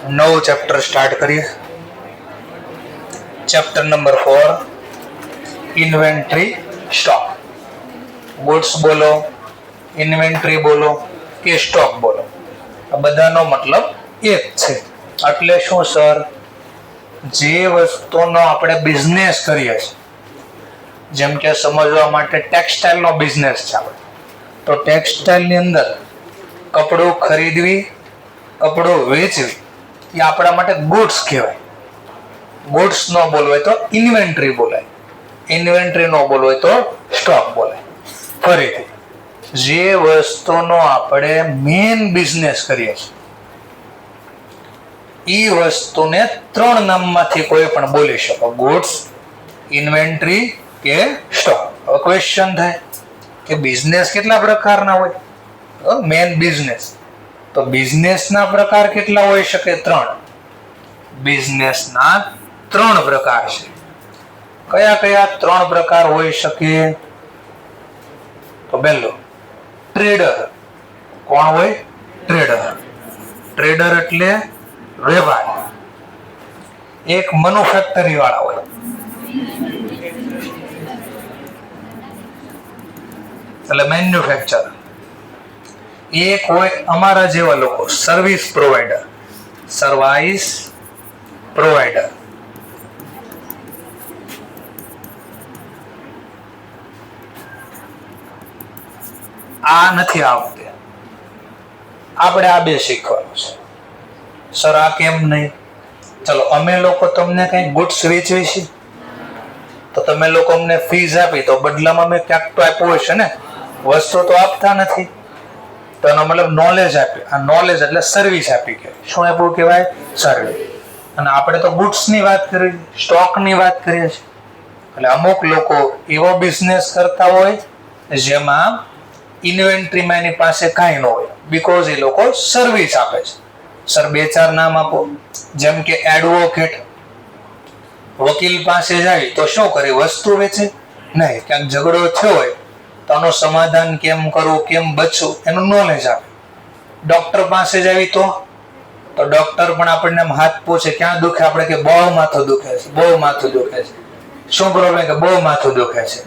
નવું chapter start કરીએ. Chapter number 4, inventory stock. Goods બોલો, ઇન્વેન્ટરી બોલો કે સ્ટોક બોલો, આ બધાનો મતલબ એક છે. એટલે શું સર, જે વસ્તુનો આપણે બિઝનેસ કરીએ છીએ, જેમ કે સમજવા માટે ટેક્સટાઇલનો બિઝનેસ છે આપણે, તો ટેક્સટાઇલની અંદર કપડું ખરીદવી, કપડું વેચવી એ આપણા માટે ગુડ્સ કહેવાય. ગુડ્સ ન બોલવાય તો ઇન્વેન્ટરી બોલાય, ઇન્વેન્ટરી ન બોલવાય તો સ્ટોક બોલાય. ફરીથી, જે વસ્તુનો આપણે મેઇન બિઝનેસ કરીએ છીએ એ વસ્તુને 3 નામમાંથી કોઈ પણ બોલી શકો: ગુડ્સ, ઇન્વેન્ટરી કે સ્ટોક. હવે ક્વેશ્ચન થાય કે બિઝનેસ કેટલા પ્રકારના હોય? મેઇન બિઝનેસ, તો બિઝનેસના પ્રકાર કેટલા હોઈ શકે? 3. બિઝનેસના 3 પ્રકાર છે. કયા કયા 3 પ્રકાર હોઈ શકે? તો પહેલો, ટ્રેડર. કોણ હોય? ટ્રેડર. ટ્રેડર એટલે વેપારી. એક મેન્યુફેક્ચરી વાળા હોય, એટલે મેન્યુફેક્ચર. એક હોય અમારા જેવા લોકો, સર્વિસ પ્રોવાઈડર. Service provider. આ નથી આવડતું, આપણે આ 2 શીખવાનું છે. સર આ કેમ નહીં? ચલો, અમે લોકો તમને કઈ ગુડ્સ વેચવી છે તો તમે લોકો અમને ફીઝ આપી, તો બદલામાં અમે ક્યાંક તો આપ્યું હશે ને, વસ્તુ તો આપતા નથી. તો એનો મતલબ નોલેજ આપી. આ નોલેજ એટલે સર્વિસ આપી કહેવાય. શું આપ્યું કહેવાય? સર્વિસ. અને આપણે તો ગુડ્સની વાત કરી, સ્ટોકની વાત કરીએ છીએ. એટલે અમુક લોકો એવો બિઝનેસ કરતા હોય જેમાં ઇન્વેન્ટરીમાં એની પાસે કાંઈ ન હોય, બીકોઝ એ લોકો સર્વિસ આપે છે. સર 2-4 નામ આપો. જેમ કે એડવોકેટ, વકીલ પાસે જાય તો શું કરે? વસ્તુ વેચે નહીં, ક્યાંક ઝઘડો થયો હોય તો આનું સમાધાન કેમ કરવું, કેમ બચવું, એનું નોલેજ આપે. ડોક્ટર પાસે જાવી તો ડોક્ટર પણ આપણને હાથ પૂછે, ક્યાં દુખે? આપણે કે બહુ માથું દુખે છે, બહુ માથું દુખે છે. શું પ્રોબ્લેમ? કે બહુ માથું દુખે છે.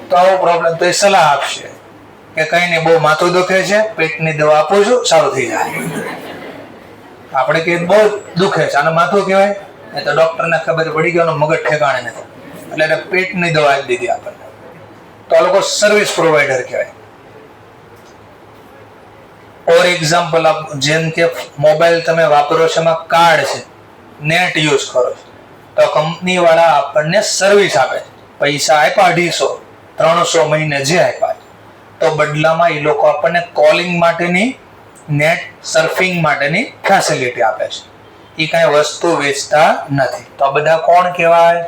તો આવો પ્રોબ્લેમ, તો એ સલાહ આપશે કે કઈ નહીં, બહુ માથું દુખે છે, પેટની દવા આપું છું, સારું થઈ જાય. આપણે કે બહુ દુખે છે, આને માથું કહેવાય? તો ડોક્ટરને ખબર પડી ગઈ મગજ ઠેકાણે નથી, એટલે એને પેટની દવા આપી દીધી આપણને. તો આ લોકો સર્વિસ પ્રોવાઈડર કહેવાય. ફોર એક્ઝામ્પલ, જેમ કે મોબાઈલ તમે વાપરો છો, એમાં કાર્ડ છે, નેટ યુઝ કરો છો, તો કંપની વાળા આપણને સર્વિસ આપે છે. પૈસા આપ્યા 250-300 મહિને જે આપ્યા, તો બદલામાં એ લોકો આપણને કોલિંગ માટેની, નેટ સર્ફિંગ માટેની ફેસિલિટી આપે છે. એ કાંઈ વસ્તુ વેચતા નથી. તો આ બધા કોણ કહેવાય?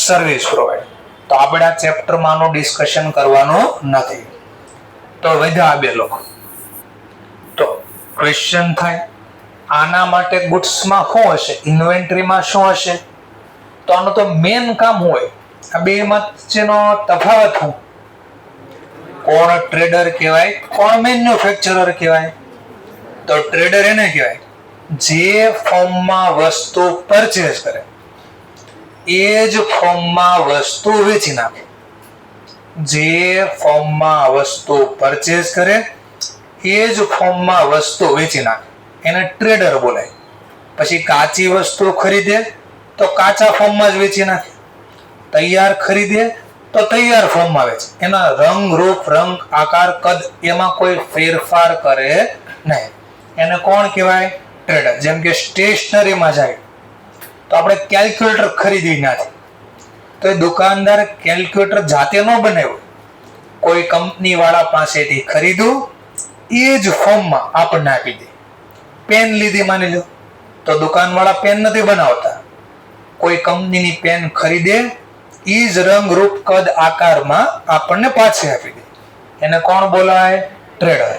Service provider. તો આપણે આ ચેપ્ટરમાં આનું ડિસ્કશન કરવાનું નથી. તો વધ્યા 2 લોકો. તો ક્વેશ્ચન થાય, આના માટે ગુડ્સમાં શું હશે, ઇન્વેન્ટરીમાં શું હશે? તો આનું તો મેન કામ હોય. આ 2 વચ્ચેનો તફાવત શું? કોણ ટ્રેડર કહેવાય, કોણ મેન્યુફેક્ચરર કહેવાય? તો ટ્રેડર એને કહેવાય જે ફોર્મમાં વસ્તુ પરચેઝ કરે એ જ ફોર્મમાં વસ્તુ વેચી નાખે. જે ફોર્મમાં વસ્તુ પરચેઝ કરે એ જ ફોર્મમાં વસ્તુ વેચી નાખે, એને ટ્રેડર બોલાય. પછી કાચી વસ્તુ ખરીદે તો કાચા ફોર્મમાં જ વેચી નાખે, તૈયાર ખરીદે તો તૈયાર ફોર્મમાં વેચે. એના રંગ, રૂપ, રંગ, આકાર, કદ એમાં કોઈ ફેરફાર કરે નહીં. એને કોણ કહેવાય? ટ્રેડર. જેમ કે સ્ટેશનરીમાં જાય તો આપણે કેલ્ક્યુલેટર ખરીદી નથી, તો એ દુકાનદાર કેલ્ક્યુલેટર જાતે ન બનાવ્યું, કોઈ કંપની વાળા પાસેથી ખરીદું, એ જ ફોર્મમાં આપણને આપી દે. પેન લીધી માની લો, તો દુકાનવાળા પેન નથી બનાવતા, કોઈ કંપનીની પેન ખરીદે, એ જ રંગ, રૂપ, કદ, આકારમાં આપણને પાછી આપી દે. એને કોણ બોલાય? ટ્રેડર.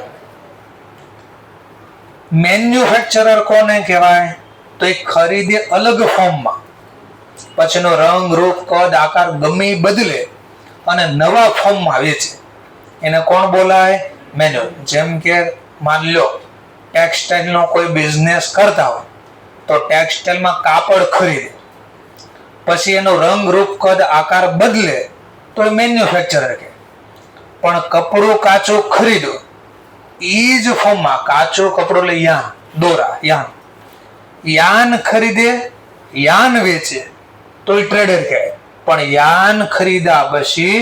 મેન્યુફેક્ચરર કોને કહેવાય? તો એ ખરીદે અલગ ફોર્મમાં, પછીનો રંગ, રૂપ, કદ, આકાર ગમે એ બદલે અને નવા ફોર્મમાં વેચે. એને કોણ બોલાય? મેન્યુફેક્ચર. જેમ કે માની લો ટેક્સટાઇલનો કોઈ બિઝનેસ કરતા હોય તો ટેક્સટાઇલમાં કાપડ ખરીદે, પછી એનો રંગ રૂપ કદ આકાર બદલે તો એ મેન્યુફેક્ચરર કે. પણ કપડું કાચું ખરીદો, ઈ જ ફોર્મમાં કાચું કપડું એટલે યાન, દોરા, યાન ખરીદે, યાન વેચે તો એ ટ્રેડર કહેવાય. પણ યાન ખરીદ્યા પછી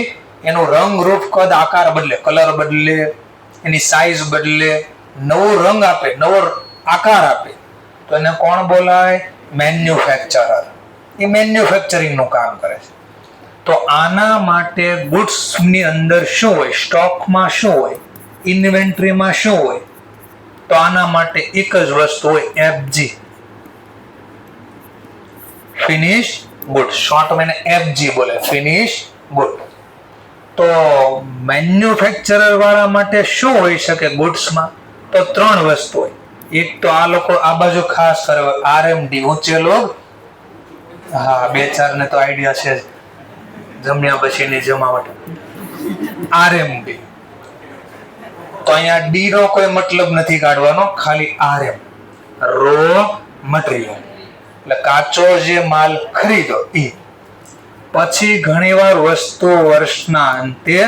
એનું રંગ રૂપ કદ આકાર બદલે, કલર બદલે, એની સાઈઝ બદલે, નવો રંગ આપે, નવો આકાર આપે તો એને કોણ બોલાય? મેન્યુફેક્ચરર. એ મેન્યુફેક્ચરિંગ નું કામ કરે છે. તો આના માટે ગુડ્સ ની અંદર શું હોય, સ્ટોકમાં શું હોય, ઇન્વેન્ટરીમાં શું હોય? તો આના માટે એક જ વસ્તુ હોય, એફજી, ફિનિશ ગુડ. શોર્ટમાં એને એફજી બોલે, ફિનિશ ગુડ. તો મેન્યુફેક્ચરર વાળા માટે શું હોઈ શકે ગુડ્સમાં? તો 3 વસ્તુ હોય. એક તો આ લોકો આ બાજુ ખાસ કરે, આરએમડી, ઊંચે લોગ. હા, 2-4 ને તો આઈડિયા છે જમ્યા પછીની જમાવટ. આરએમડી. તો અહીંયા ડી નો કોઈ મતલબ નથી કાઢવાનો, ખાલી આરએમ, રો મટીરિયલ. એટલે કાચો જે માલ ખરીદો ઈ. પછી ઘણીવાર વસ્તુ વર્ષના અંતે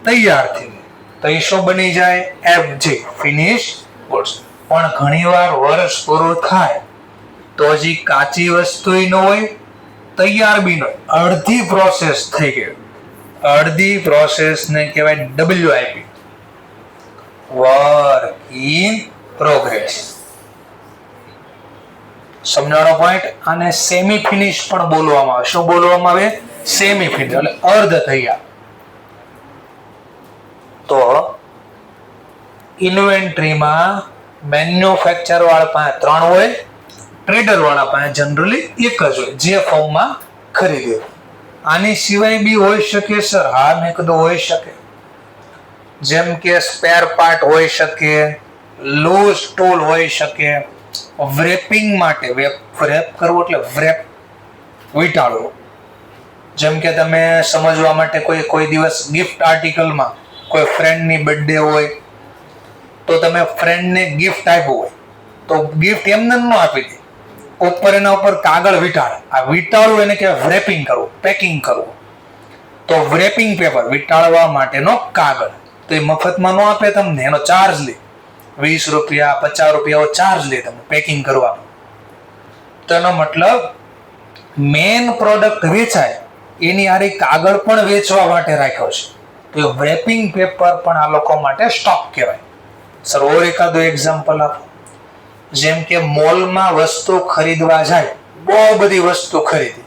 તૈયાર થઈ જાય તો એ શું બની જાય? FG, finish goods. પણ ઘણીવાર વર્ષ પૂરું થાય તો હજી કાચી વસ્તુ ન હોય, તૈયાર બી ન હોય, અડધી પ્રોસેસ થઈ ગઈ. અડધી પ્રોસેસને કહેવાય WIP, વર્ક ઇન પ્રોગ્રેસ. સમજાણો પોઈન્ટ? અને સેમી ફિનિશ પણ બોલવામાં આવે. શું બોલવામાં આવે? સેમી ફિનિશ, એટલે અર્ધ તૈયાર. તો ઇન્વેન્ટરીમાં મેન્યુફેક્ચર વાળા પાસે 3 હોય, ટ્રેડર વાળા પાસે જનરલી એક જ હોય, જે ફોર્મમાં ખરીદે. આની સિવાય બી હોઈ શકે સર? હા, મેં કીધું હોઈ શકે. જેમ કે સ્પેર પાર્ટ હોઈ શકે, લૂઝ ટૂલ હોઈ શકે, વ્રેપિંગ માટે, વ્રેપ કરવું એટલે વ્રેપ, વીંટાળવું. જેમ કે તમે સમજવા માટે કોઈ દિવસ ગિફ્ટ આર્ટિકલમાં કોઈ ફ્રેન્ડની બર્થડે હોય તો તમે ફ્રેન્ડને ગિફ્ટ આપ્યું હોય તો ગિફ્ટ એમને ન આપી દે, ઉપર એના ઉપર કાગળ વીંટાળે. આ વીંટાળવું એને કહેવાય વ્રેપિંગ કરવું, પેકિંગ કરવું. તો વ્રેપિંગ પેપર, વીંટાળવા માટેનો કાગળ, તો એ મફતમાં ન આપે તમને, એનો ચાર્જ લે. 20 રૂપિયા, 50 રૂપિયા ચાર્જ લે તમને પેકિંગ કરવાનો. તો એનો મતલબ મેન પ્રોડક્ટ વેચાય એની હારે કાગળ પણ વેચવા માટે રાખ્યો છે. તો વ્રેપિંગ પેપર પણ આ લોકો માટે સ્ટોક કહેવાય. સર ઓર એકાદું એક્ઝામ્પલ આપો. જેમ કે મોલમાં વસ્તુ ખરીદવા જાય, બહુ બધી વસ્તુ ખરીદી,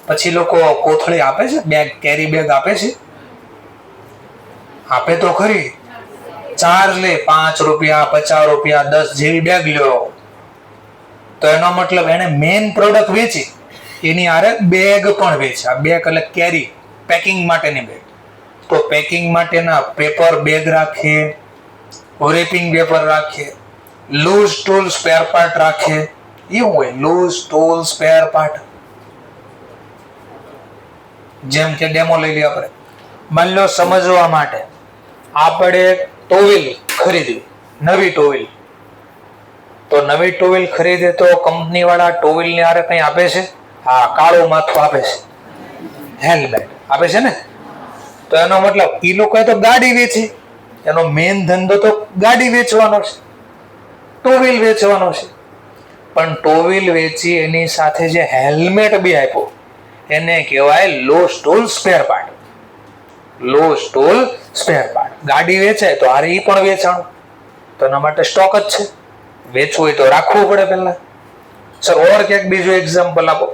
પછી લોકો કોથળી આપે છે, બેગ, કેરી બેગ આપે છે, આપે તો ખરી, ચાર્જ લે 5 રૂપિયા, 50 રૂપિયા, 10 જેવી બેગ લ્યો. તો એનો મતલબ એને મેઇન પ્રોડક્ટ વેચી, એની હારે બેગ પણ વેચે. આ બેગ એટલે કેરી, પેકિંગ માટેની બેગ. તો પેકિંગ માટેના પેપર બેગ રાખે, રેપિંગ પેપર રાખે, લૂઝ ટૂલ સ્પેર પાર્ટ રાખે. એવું હોય, લૂઝ ટૂલ સ્પેર પાર્ટ. જેમ કે ડેમો લઈ લઈએ આપણે. માની લો સમજવા માટે આપણે ટોવીલ ખરીદવી, નવી ટોવીલ. તો નવી ટોવીલ ખરીદે તો કંપની વાળા ટોવીલ ની હારે કઈ આપે છે? હા, કાળું માથું આપે છે, હેલ્મેટ આપે છે ને. તો એનો મતલબ એ લોકોએ તો ગાડી વેચી, એનો મેઇન ધંધો તો ગાડી વેચવાનો છે, ટોવીલ વેચવાનો છે. પણ ટોવીલ વેચી એની સાથે જે હેલ્મેટ બી આપ્યો એને કહેવાય લો સ્ટોલ સ્પેર પાર્ટ. લો સ્ટોલ સ્પેર પાર્ટ. ગાડી વેચાય તો હારે ઈ પણ વેચાણું, તો એના માટે સ્ટોક જ છે. વેચવું હોય તો રાખવું પડે પહેલા. સર ઓર ક્યાંક બીજું એક્ઝામ્પલ આપો.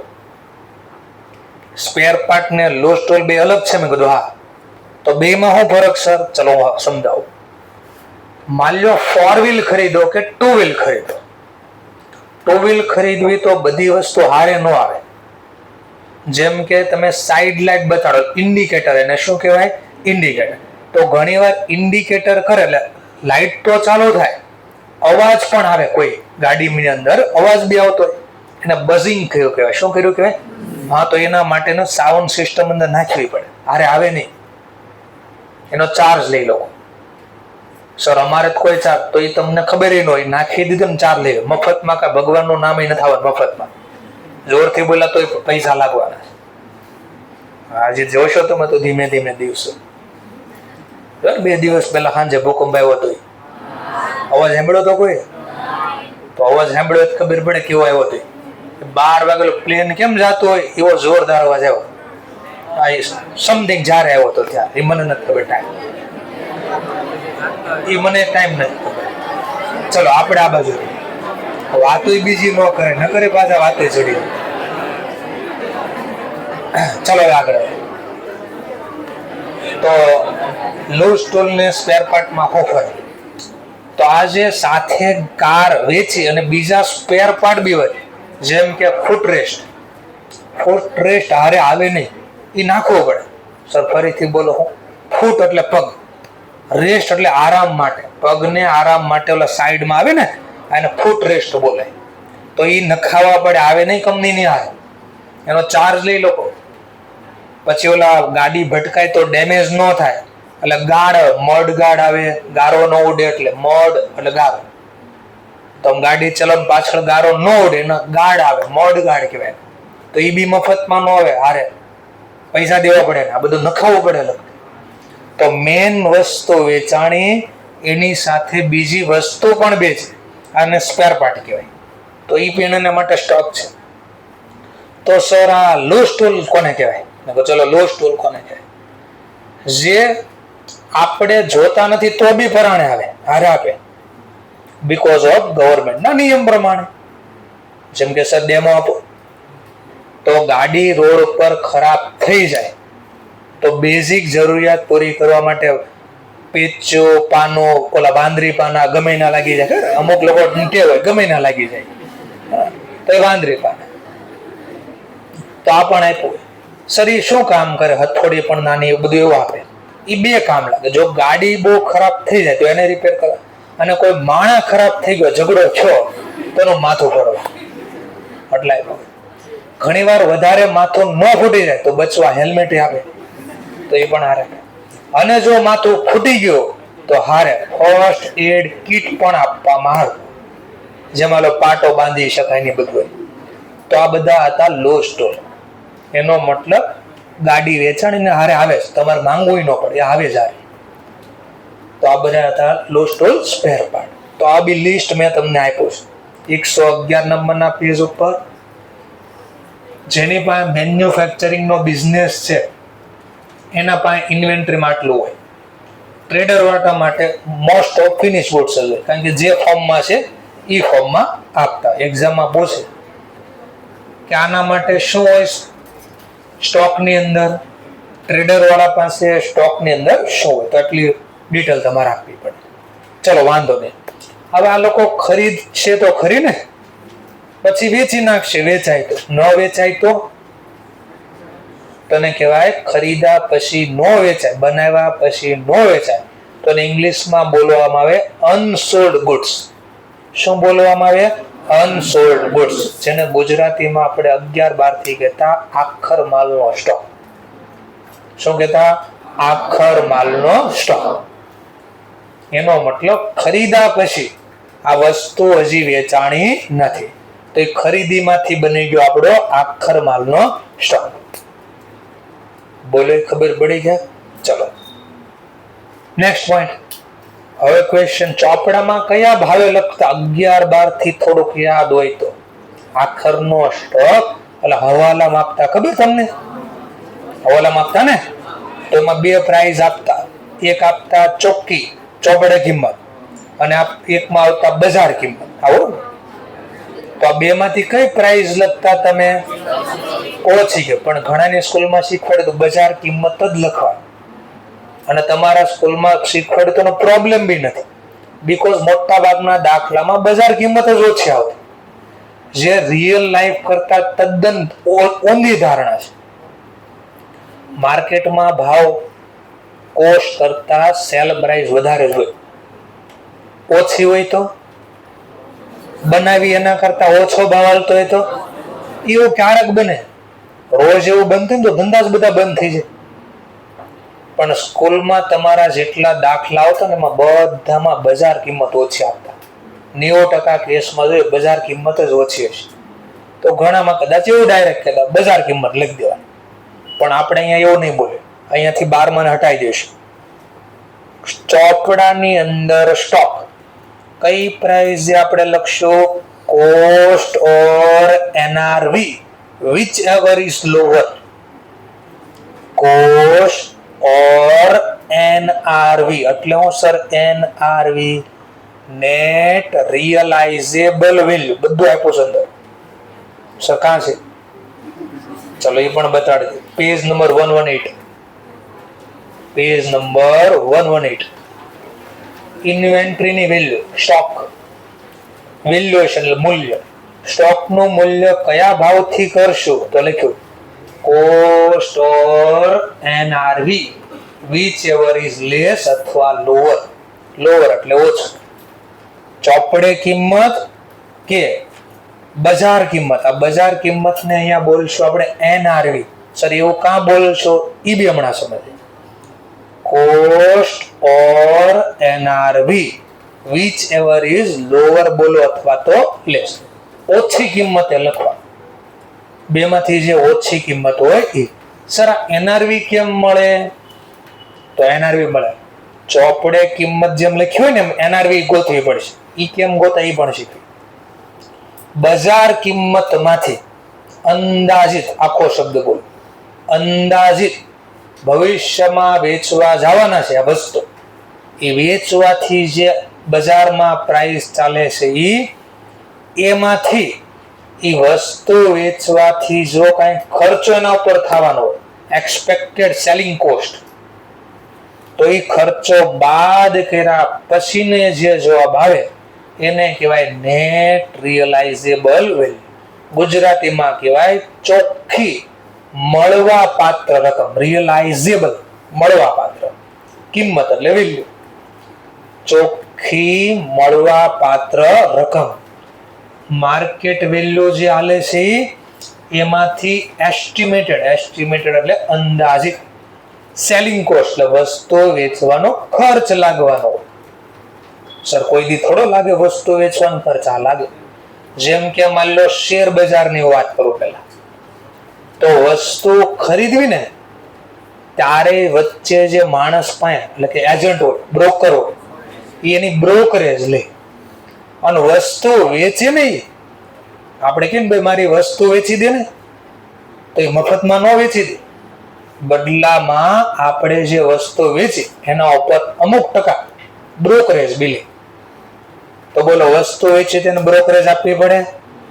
સ્પેર પાર્ટ ને લો સ્ટોલ બે અલગ છે? મેં કીધું હા. તો બે માં શું ફરક સર? ચલો હું સમજાવું. માની લો 4 વ્હીલ ખરીદો કે 2 વ્હીલ ખરીદો. 2 વ્હીલ ખરીદવી તો બધી વસ્તુ હારે ન આવે. જેમ કે તમે સાઈડ લાઇટ બતાડો, ઇન્ડિકેટર, એને શું કહેવાય? ઇન્ડિકેટર. તો ઘણીવાર ઇન્ડિકેટર કરે એટલે લાઇટ તો ચાલુ થાય, અવાજ પણ આવે, કોઈ ગાડીની અંદર અવાજ બી આવતો હોય, એને બઝિંગ થયું કહેવાય. શું કર્યું કહેવાય? હા, તો એના માટેનો સાઉન્ડ સિસ્ટમ અંદર નાખવી પડે, હારે આવે નહીં, એનો ચાર્જ લઈ લો. સર અમારે તો કોઈ ચાર્જ, તો એ તમને ખબર ન હોય, નાખી દીધું ને ચાર્જ લઈ મફતમાં. કાંઈ ભગવાનનું નામ નથી આવવાનું મફતમાં, જોરથી બોલા તો પૈસા લાગવાના. આજે જોશો તમે તો ધીમે ધીમે દિવસો. 2 દિવસ પહેલા સાંજે ભૂકંપ આવ્યો હતો, અવાજ સાંભળ્યો તો કોઈ? તો અવાજ સાંભળ્યો તો ખબર પડે કેવો આવ્યો હતો. 12 વાગેલો પ્લેન કેમ જતો હોય એવો જોરદાર અવાજ આવ્યો. સમથિંગ જ્યારે આવ્યો હતો ત્યાં, એ મને નથી ખબર ટાઈમ, એ મને ટાઈમ નથી ખબર. ચલો આપણે આ બાજુ વાતો બીજી ન કરે, ન કરે પાછા વાતો ચડી. ચલો આગળ. તો લૂઝ ટૂલ ને સ્પેર પાર્ટમાં ઓફર. તો આજે સાથે કાર વેચી અને બીજા સ્પેર પાર્ટ બી હોય, જેમ કે ફૂટરેસ્ટ. ફૂટરેસ્ટ હારે આવે નહીં, એ નાખવો પડે. સર ફરીથી બોલો. હું ફૂટ એટલે પગ, રેસ્ટ એટલે આરામ માટે, પગને આરામ માટે ઓલા સાઈડમાં આવે ને એને ફૂટ રેસ્ટ બોલે. તો એ નખાવા પડે, આવે નહીં કંપનીની આવે, એનો ચાર્જ લઈ લો. પછી ઓલા ગાડી ભટકાય તો ડેમેજ ન થાય એટલે ગાડ, મડ ગાડ આવે, ગારો ન ઉડે એટલે મડ એટલે ગારો. તો ગાડી ચલાવ પાછળ ગારો ન ઉડે ને ગાડ આવે, મડ ગાડ કહેવાય. તો એ બી મફતમાં ન આવે, હારે પૈસા દેવા પડે ને આ બધું નખાવવું પડે. તો મેન વસ્તુ વેચાણી, એની સાથે બીજી વસ્તુ પણ વેચે, આને સ્પેર પાર્ટ કહેવાય. તો એ પણ એના માટે સ્ટોક છે. તો સર આ લૂઝ ટૂલ કોને કહેવાય? ચલો લૂઝ ટૂલ કોને કહેવાય? જે આપણે જોતા નથી તો બી પરાણે આવે, હારે આપે, બીકોઝ ઓફ ગવર્મેન્ટના નિયમ પ્રમાણે. જેમ કે સર ડેમો આપો. તો ગાડી રોડ ઉપર ખરાબ થઈ જાય તો બેઝિક જરૂરિયાત પૂરી કરવા માટે પેચો, પાનો, ઓલા બાંદરી પાના ગમે ના લાગી જાય. અમુક લોકો ટેવ હોય ગમે ના લાગી જાય, તો એ બાંદરી પાના તો આ પણ આપ્યું. સર એ શું કામ કરે? હથોડી પણ નાની, બધું એવું આપે. એ 2 કામ લાગે. જો ગાડી બહુ ખરાબ થઈ જાય તો એને રિપેર કરવા, અને કોઈ માણસ ખરાબ થઈ ગયો, ઝઘડો થયો તો એનું માથું ફોડવા, એટલે આપ્યું. ઘણી વાર વધારે માથું ન ફૂટી જાય તો બચવા હેલ્મેટ આપે, તો એ પણ હારે. અને જો માથું ફૂટી ગયું તો હારે ફર્સ્ટ એડ કીટ પણ આપવામાં આવે, જેમાં પાટો બાંધી શકાય ને બધું. તો આ બધા હતા લૂઝ ટૂલ. એનો મતલબ ગાડી વેચાણીને હારે આવે છે, તમારે માંગવું ન પડે, આવે જ હારે. તો આ બધા હતા લૂઝ ટૂલ સ્પેર પાર્ટ. તો આ બી લિસ્ટ મેં તમને આપ્યું છે 111 નંબરના પેજ ઉપર. જેની પાસે મેન્યુફેક્ચરિંગનો બિઝનેસ છે એના પાસે ઇન્વેન્ટરીમાં આટલું હોય. ટ્રેડર વાળા માટે મોસ્ટ ઓફ ફિનિશ ગુડ્સ હોય, કારણ કે જે ફોર્મમાં છે એ ફોર્મમાં આપતા. એક્ઝામમાં પૂછે કે આના માટે શું હોય સ્ટોકની અંદર, ટ્રેડર વાળા પાસે સ્ટોકની અંદર શું હોય, તો એટલી ડિટેલ તમારે આપવી પડે. ચલો વાંધો નહીં. હવે આ લોકો ખરીદશે તો ખરી ને, પછી વેચી નાખશે. વેચાય તો ન વેચાય તો તને કહેવાય ખરીદા પછી ન વેચાય, બનાવ્યા પછી ન વેચાય તો ઇંગ્લિશમાં બોલવામાં આવે અનસોલ્ડ ગુડ્સ. શું બોલવામાં આવે? અનસોલ્ડ ગુડ્સ, જેને ગુજરાતીમાં આપણે 11-12 થી કહેતા આખર માલનો સ્ટોક. શું કહેતા? આખર માલનો સ્ટોક. એનો મતલબ ખરીદા પછી આ વસ્તુ હજી વેચાણી નથી, તો એ ખરીદીમાંથી બની ગયો આપણો આખર માલનો સ્ટોક. બોલે ખબર પડી ગયા? ચલો નેક્સ્ટ પોઈન્ટ. હવે ક્વેશ્ચન, ચોપડામાં કયા ભાવે લખતા? 11-12 થી થોડુંક યાદ હોય તો. આખરનો સ્ટોક એટલે હવાલા માપતા, ખબર તમને? હવાલા માપતા ને, તો એમાં 2 પ્રાઇઝ આપતા. એક આપતા ચોખ્ખી ચોપડે કિંમત, અને એકમાં આવતા બજાર કિંમત. આવું તો આ 2 માંથી કઈ પ્રાઇઝ લખતા તમે? ઓછી કે, પણ ઘણાની સ્કૂલમાં શીખવાડે તો બજાર કિંમત જ લખવાની. અને તમારા સ્કૂલમાં શીખવાડે તો પ્રોબ્લેમ બી નથી, બીકોઝ મોટા ભાગના દાખલામાં બજાર કિંમત જ ઓછી આવતી, જે રિયલ લાઈફ કરતા તદ્દન ઊંધી ધારણા છે. માર્કેટમાં ભાવ કોસ્ટ કરતા સેલ પ્રાઇસ વધારે જ હોય. ઓછી હોય તો બનાવી એના કરતા ઓછો ભાવ હાલતો હોય તો એવું ક્યારેક બને. રોજ એવું બંધ થાય તો ધંધા જ બધા બંધ થઈ જાય. પણ સ્કૂલમાં તમારા જેટલા દાખલા આવતા ને એમાં બધામાં બજાર કિંમત ઓછી આપતા. 90% કેસમાં જોઈએ બજાર કિંમત જ ઓછી હશે. તો ઘણામાં કદાચ એવું ડાયરેક્ટ કહેતા બજાર કિંમત લખી દેવાની, પણ આપણે અહીંયા એવું નહીં બોલે. અહીંયાથી 12 હટાવી દઈશું. ચોપડાની અંદર સ્ટોક કઈ પ્રાઇસ જે આપણે લખશું cost or NRV whichever is lower. Cost or NRV એટલે હું sir NRV net realisable value બધું આપ્યું છે અંદર. સર કાં છે? ચલો એ પણ બતાડી દે. Page number 118. Page number 118. ઇન્વેન્ટરીની વેલ્યુ સ્ટોક વેલ્યુએશન એટલે મૂલ્ય. સ્ટોકનું મૂલ્ય કયા ભાવથી કરશું તો લખ્યું cost or NRV whichever is less અથવા લોઅર. લોઅર એટલે ઓછું. ચોપડે કિંમત કે બજાર કિંમત. આ બજાર કિંમતને અહીંયા બોલશું આપણે એનઆરવી. સર એવું કાં બોલશો એ બી હમણાં સમજે. Cost or NRV whichever is lower બોલો અથવા તો લેસ. ઓછી કિંમતે લખવા. બેમાંથી જે ઓછી કિંમત હોય એ. સર આ એનઆરવી કેમ મળે? તો એનઆરવી મળે ચોપડે કિંમત જેમ લખી હોય ને એમ એનઆરવી ગોતવી પડશે. ઈ કેમ ગોતા એ પણ શીખવી. બજાર કિંમતમાંથી અંદાજિત આખો શબ્દ બોલો અંદાજિત ભવિષ્યમાં વેચવા જવાના છે આ વસ્તુ એ વેચવાથી જે બજારમાં પ્રાઇસ ચાલે છે એમાંથી એ વસ્તુ વેચવાથી જો કાંઈ ખર્ચો એના ઉપર થવાનો હોય એક્સપેક્ટેડ સેલિંગ કોસ્ટ તો એ ખર્ચો બાદ કર્યા પછીને જે જવાબ આવે એને કહેવાય નેટ રિયલાઇઝેબલ વેલ્યુ. ગુજરાતીમાં કહેવાય ચોખ્ખી મળવા પાત્ર રકમ. રિયલાઇઝેબલ મળવા પાત્ર, કિંમત એટલે વેલ્યુ. ચોખ્ખી મળવા પાત્ર રકમ. માર્કેટ વેલ્યુ જે હાલે છે એમાંથી એસ્ટિમેટેડ એટલે અંદાજિત સેલિંગ કોસ્ટ એટલે વસ્તુ વેચવાનો ખર્ચ લાગવાનો. સર કોઈ દી થોડો લાગે વસ્તુ વેચવાનો ખર્ચ? આ લાગે. જેમ કે માની લો શેર બજારની વાત કરું પહેલા, તો વસ્તુ ખરીદવી ને ત્યારે વચ્ચે જે માણસ પાસે એટલે કે એજન્ટ હોય બ્રોકર હોય એની બ્રોકરેજ લે અને વસ્તુ વેચે ને આપણે કેમ ભાઈ મારી વસ્તુ વેચી દે ને તો એ મફતમાં ન વેચી દે. બદલામાં આપણે જે વસ્તુ વેચી એના ઉપર અમુક ટકા બ્રોકરેજ બિલે. તો બોલો વસ્તુ વેચી તેને બ્રોકરેજ આપવી પડે?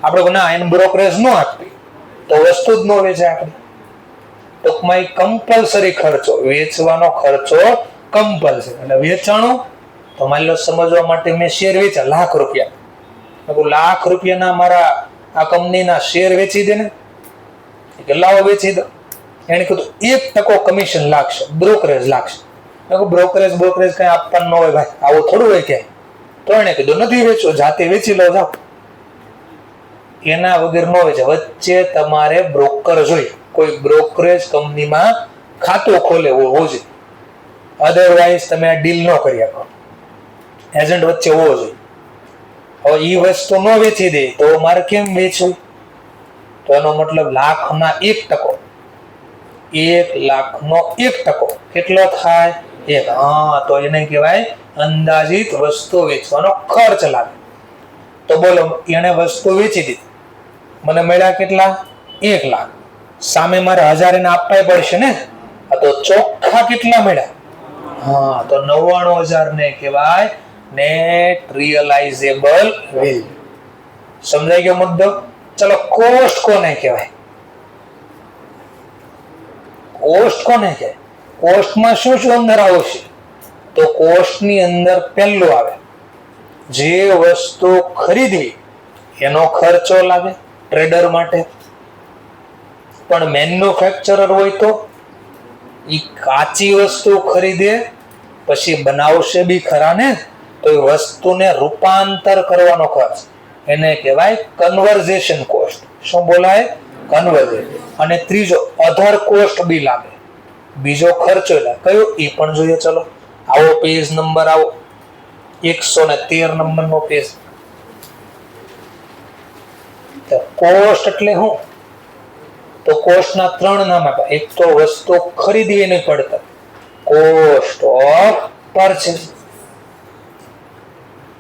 આપણે ના એને બ્રોકરેજ ન આપવી તો વસ્તુ જ ન વેચાય. આપણે ટૂંકમાં એ કમ્પલસરી ખર્ચો, વેચવાનો ખર્ચો કમ્પલસરી. એટલે વેચાણું તો માની લો સમજવા માટે મેં શેર વેચ્યા ₹1,00,000. ₹1,00,000 મારા આ કંપનીના શેર વેચી દે ને કે લાવો વેચી દો. એને કીધું 1% કમિશન લાગશે, બ્રોકરેજ લાગશે. બ્રોકરેજ કઈ આપવાનું ન હોય ભાઈ, આવું થોડું હોય ક્યાંય. તો એને કીધું નથી વેચવું, જાતે વેચી લો જાઓ. એના વગર ન વેચે. વચ્ચે તમારે બ્રોકર જોઈએ, કોઈ બ્રોકરેજ કંપનીમાં ખાતું ખોલે હોવું જોઈએ. અધરવાઇઝ તમે આ ડીલ ન કરી શકો. એજન્ટ વચ્ચે હોવો જોઈએ. હવે એ વસ્તુ ન વેચી દે તો મારે કેમ વેચવું? તો એનો મતલબ લાખના 1%. 1,00,000 કેટલો થાય? 1. હા, તો એને કહેવાય અંદાજિત વસ્તુ વેચવાનો ખર્ચ લાગે. તો બોલો એને વસ્તુ વેચી દીધી, મને મળ્યા કેટલા? 1,00,000. સામે મારે 1,000 એને આપવા પડશે ને. તો ચોખ્ખા કેટલા મળ્યા? હા, તો 99,000 ને કહેવાય નેટ રિયલાઇઝેબલ વેલ્યુ. સમજાઈ ગયો મુદ્દો? ચલો કોસ્ટ કોને કહેવાય? કોસ્ટ કોને કહેવાય? કોસ્ટમાં શું શું અંદર આવશે? તો કોસ્ટની અંદર પહેલું આવે જે વસ્તુ ખરીદવી એનો ખર્ચો લાગે ટ્રેડર માટે. પણ મેન્યુફેક્ચરર હોય તો એ કાચી વસ્તુ ખરીદે પછી બનાવશે બી ખરા ને, તો એ વસ્તુને રૂપાંતર કરવાનો ખર્ચ એને કહેવાય કન્વર્ઝેશન કોસ્ટ. શું બોલાય? કન્વર્ઝેશન. અને ત્રીજો અધર કોસ્ટ બી લાગે. બીજો ખર્ચો એટલે કયો એ પણ જોઈએ. ચલો આવો પેજ નંબર આવો 113 નંબરનો પેજ. કોસ્ટ એટલે શું? તો કોસ્ટના 3 નામ આપ્યા. એક તો વસ્તુ ખરીદવી નહીં પડતા, કોસ્ટ ઓફ પરચેસ.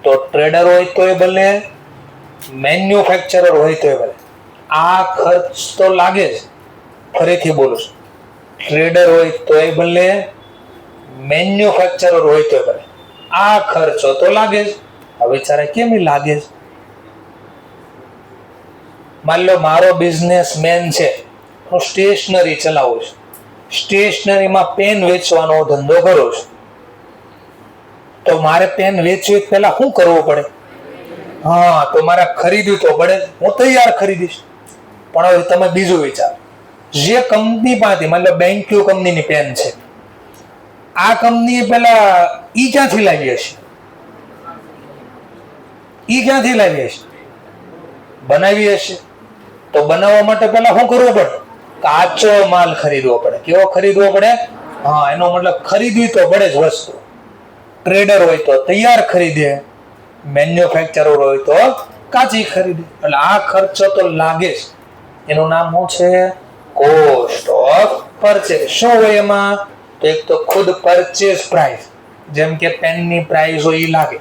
તો ટ્રેડર હોય તો એ ભલે, મેન્યુફેક્ચરર હોય તો એ ભલે, આ ખર્ચ તો લાગે જ. ફરીથી બોલું છું, ટ્રેડર હોય તો એ ભલે, મેન્યુફેક્ચરર હોય તો એ ભલે, આ ખર્ચો તો લાગે જ. હવે વિચારે કેમ લાગે જ? માની લો મારો બિઝનેસમેન છે, હું સ્ટેશનરી ચલાવું છું, સ્ટેશનરીમાં પેન વેચવાનો ધંધો કરું છું. તો મારે પેન વેચવી પહેલા શું કરવું પડે? હા, તો મારે ખરીદવું તો પડે. હું તૈયાર ખરીદીશ. પણ હવે તમે બીજું વિચાર, જે કંપની પાસેથી, માની લો બેન્ક્યુ કંપનીની પેન છે, આ કંપની પેલા ઈ ક્યાંથી લાવી હશે? ઈ ક્યાંથી લાવી હશે? બનાવી હશે. તો બનાવવા માટે પહેલા શું કરવું પડે? કાચો માલ ખરીદવો પડે. કેવો ખરીદવો પડે? હા, એનો મતલબ ખરીદવી તો પડે જ વસ્તુ. ટ્રેડર હોય તો તૈયાર ખરીદે, મેન્યુફેક્ચરર હોય તો કાચી ખરીદે. એટલે આ ખર્ચો તો લાગે જ. એનું નામ શું છે? Cost of purchase. શું હોય એમાં? તો એક તો ખુદ પરચેસ પ્રાઇસ, જેમ કે પેનની પ્રાઇસ હોય એ લાગે.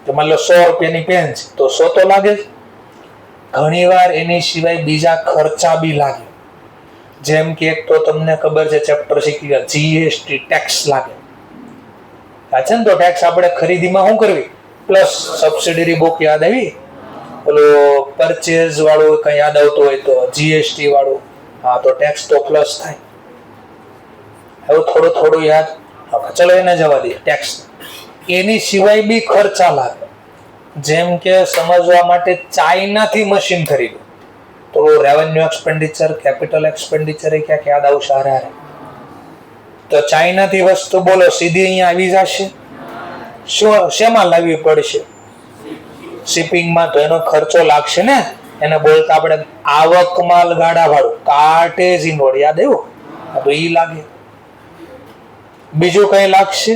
તો માની લો 100 રૂપિયાની પેન છે તો 100 તો લાગે જ. ઘણીવાર એની સિવાય બીજા ખર્ચા બી લાગે. જેમ કે એક તો તમને ખબર છે, ચેપ્ટર શીખી ગયા, જીએસટી ટેક્સ લાગે. છે ને? તો ટેક્સ આપણે ખરીદીમાં શું કરવી? પ્લસ સબસિડરી બુક યાદ આવી? પેલો પરચેઝ વાળું કઈ યાદ આવતું હોય તો જીએસટી વાળું. હા, તો ટેક્સ તો પ્લસ થાય. હવે થોડું થોડું યાદ. ચલો એને જવા દઈએ. ટેક્સ એની સિવાય બી ખર્ચા લાગે. જેમ કે સમજવા માટે ચાઇનાથી મશીન ખરીદ્યું તો રેવન્યુ એક્સપેન્ડિચર, કેપિટલ એક્સપેન્ડિચર એ ક્યાંક યાદ આવશે. હારે તો ચાઇનાથી વસ્તુ બોલો સીધી અહીંયા આવી જશે. શેમાં લાવવી પડશે? શિપિંગમાં. તો એનો ખર્ચો લાગશે ને. એને બોલતા આપણે આવક માલ ગાડા ભાડું, કાર્ટેજ ઇનવોર્ડ યાદ આવ્યું? તો ઈ લાગે. બીજું કઈ લાગશે?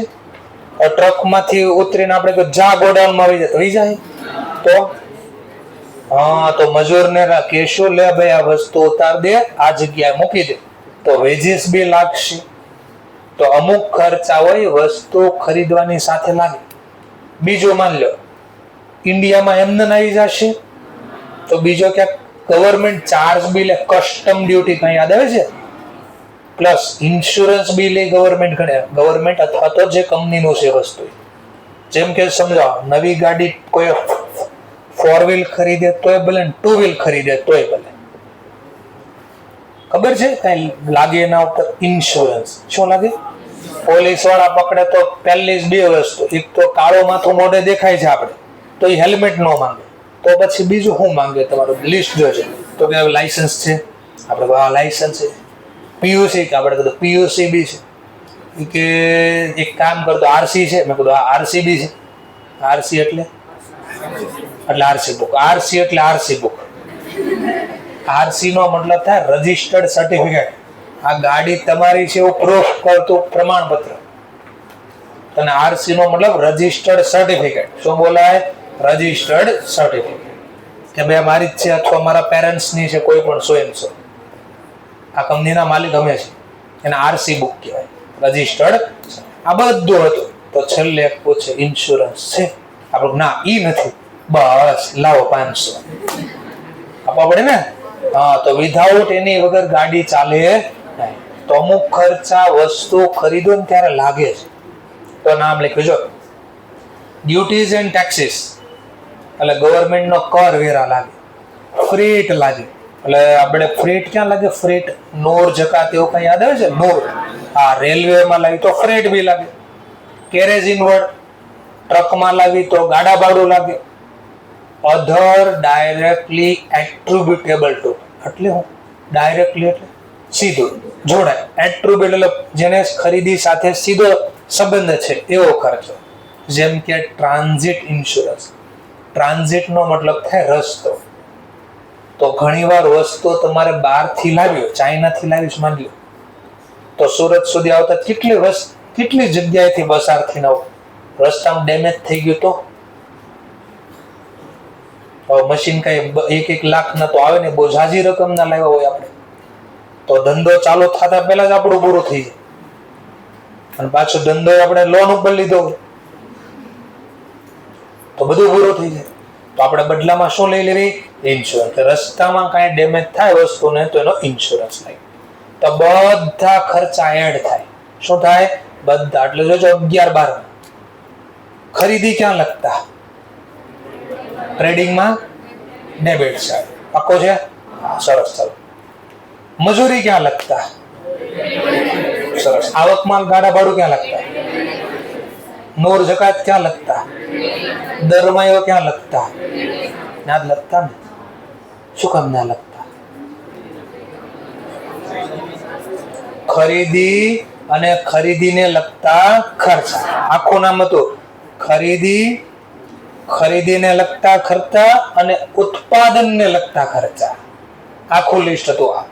ટ્રકમાંથી ઉતરીને આપણે તો જા ગોડાઉનમાં આવી જાય તો આવી જાય. તો હા, તો મજૂરને કહેશું લે ભાઈ આ વસ્તુ ઉતાર દે, આ જગ્યાએ મૂકી દે, તો વેજીસ બી લાગશે. તો અમુક ખર્ચા હોય વસ્તુ ખરીદવાની સાથે લાગે. બીજું માની લો ઇન્ડિયામાં એમને આવી જશે તો બીજો ક્યાંક ગવર્મેન્ટ ચાર્જ બી લે, કસ્ટમ ડ્યુટી કઈ યાદ આવે છે? પ્લસ ઇન્સ્યોરન્સ બી લે ગવર્મેન્ટ. ગવર્મેન્ટ અથવા તો જે કંપનીનું છે વસ્તુ. જેમ કે સમજાવો, નવી ગાડી કોઈ 4 વ્હીલ ખરીદે તોય ભલે, 2 વ્હીલ ખરીદે તોય ભલે. ખબર છે કઈ લાગે એના ઉપર? ઇન્સ્યોરન્સ. શું લાગે? પોલીસ વાળા પકડે તો પહેલી જ 2 વસ્તુ, એક તો કાળો માથું મોઢે દેખાય છે આપણે તો એ હેલ્મેટ ન માંગે. તો પછી બીજું શું માંગે? તમારું લિસ્ટ જોશે તો કે લાયસન્સ છે. આપણે લાયસન્સ છે. પીયુસી, કે આપણે કીધું પીયુસી બી છે. કે એક કામ કરતો આરસી છે. મેં કીધું આરસી બી છે. આરસી એટલે આરસી બુક. આરસી એટલે આરસી બુક. આરસી નો મતલબ થાય રજિસ્ટર્ડ સર્ટિફિકેટ. આ ગાડી તમારી છે એવું પ્રૂફ કરતું પ્રમાણપત્ર. અને આરસી નો મતલબ રજિસ્ટર્ડ સર્ટિફિકેટ. શું બોલાય? Registered certificate. કે ભાઈ મારી જ છે અથવા મારા પેરેન્ટ્સની છે, કોઈ પણ સો એમ સો. આ કંપનીના માલિક અમે છે, એને આરસી બુક કહેવાય, રજિસ્ટર્ડ. આ બધું હતું. તો છેલ્લે એક પૂછે ઇન્સ્યોરન્સ છે? આપણું ના, ઈ નથી. બસ લાવો 500 આપવા પડે ને. હા, તો વિધાઉટ એની વગર ગાડી ચાલે નહીં. તો અમુક ખર્ચા વસ્તુ ખરીદો ને ત્યારે લાગે છે. તો નામ લખ્યું જો, ડ્યુટીઝ એન્ડ ટેક્સીસ એટલે ગવર્મેન્ટનો કર વેરા લાગે. ફ્રેટ લાગે. એટલે આપણે ફ્રેટ ક્યાં લાગે? ફ્રેટ નોર જકાત એવું કઈ યાદ આવે છે? નોર. હા, રેલવેમાં લાવી તો ફ્રેટ બી લાગે. કેરેજ ઇનવર્ડ ટ્રકમાં લાવી તો ગાડા ભાડું લાગે. અધર ડાયરેક્ટલી એટ્રીબ્યુટેબલ ટુ એટલે હું? ડાયરેક્ટલી એટલે સીધું જોડાય. એટ્રીબ્યુટેબલ જેને ખરીદી સાથે સીધો સંબંધ છે એવો ખર્ચો. જેમ કે ટ્રાન્ઝિટ ઇન્સ્યોરન્સ. ટ્રાન્ઝિટનો મતલબ થાય રસ્તો. તો ઘણીવાર વસ્તુ તમારે બહારથી લાવ્યો, ચાઇનાથી લાવીશ માની લો, તો સુરત સુધી આવતા કેટલી જગ્યાએથી પસાર થઈને આવો, રસ્તામાં ડેમેજ થઈ ગયું તો મશીન કઈ 1 લાખ ના તો આવે ને, બહુ ઝાઝી રકમ ના લાવ્યા હોય આપણે તો ધંધો ચાલુ થતા પહેલા જ આપણું પૂરું થઈ જાય, અને પાછો ધંધો આપણે લોન ઉપર લીધો તો બધું પૂરું થઈ જાય. તો આપણે બદલામાં શું લઈ લેવી? ઇન્સ્યોરન્સ. રસ્તામાં કાંઈ ડેમેજ થાય વસ્તુને તો એનો ઇન્સ્યોરન્સ લઈ. તો બધા ખર્ચા એડ થાય. શું થાય? બધા. એટલે જોજો 11-12 ખરીદી ક્યાં લગતા? ટ્રેડિંગમાં ડેબિટ સાઈડ. પાકો છે? સરસ. ચાલો. મજૂરી ક્યાં લગતા? સરસ. આવકમાં ગાડા ભાડું ક્યાં લગતા? નૂર જકાત ક્યાં લગતા? દરમાયો ક્યાં લગતા? ના લગતા ને. શું કામ ના લગતા? ખરીદી અને ખરીદીને લગતા ખર્ચા. આખું નામ હતું ખરીદીને લગતા ખર્ચા અને ઉત્પાદનને લગતા ખર્ચા. આખું લિસ્ટ હતું આ.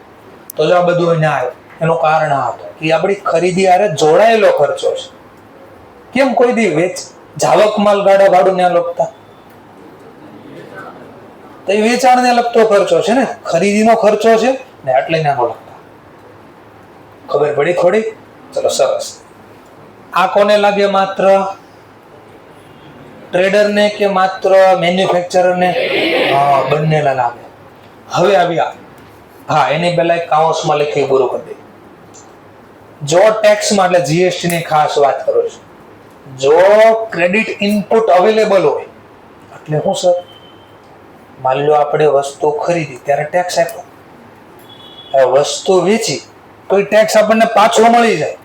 તો જો આ બધું ના આવ્યું એનું કારણ આ હતું કે આપણી ખરીદી હારે જોડાયેલો ખર્ચો છે. કેમ કોઈ દી જાવક માલ ગાડા ભાડું ને લગતા? તો એ વેચાણને લગતો ખર્ચો છે ને, ખરીદીનો ખર્ચો છે ને, એટલે નાનો લગતા. ખબર પડી થોડી? ચલો સરસ. આ કોને લાગે? માત્ર ટ્રેડરને કે માત્ર મેન્યુફેક્ચરરને? બંનેને લાગે. હવે આવ્યા હા એની પહેલા એક કાઉન્સમાં લખી પૂરું કરી દે. જો ટેક્સમાં એટલે જીએસટી ની ખાસ વાત કરું છું, જો ક્રેડિટ ઇનપુટ અવેલેબલ હોય એટલે શું સર? માની લો આપણે વસ્તુ ખરીદી ત્યારે ટેક્સ આપ્યો, વસ્તુ વેચી તો એ ટેક્સ આપણને પાછો મળી જાય.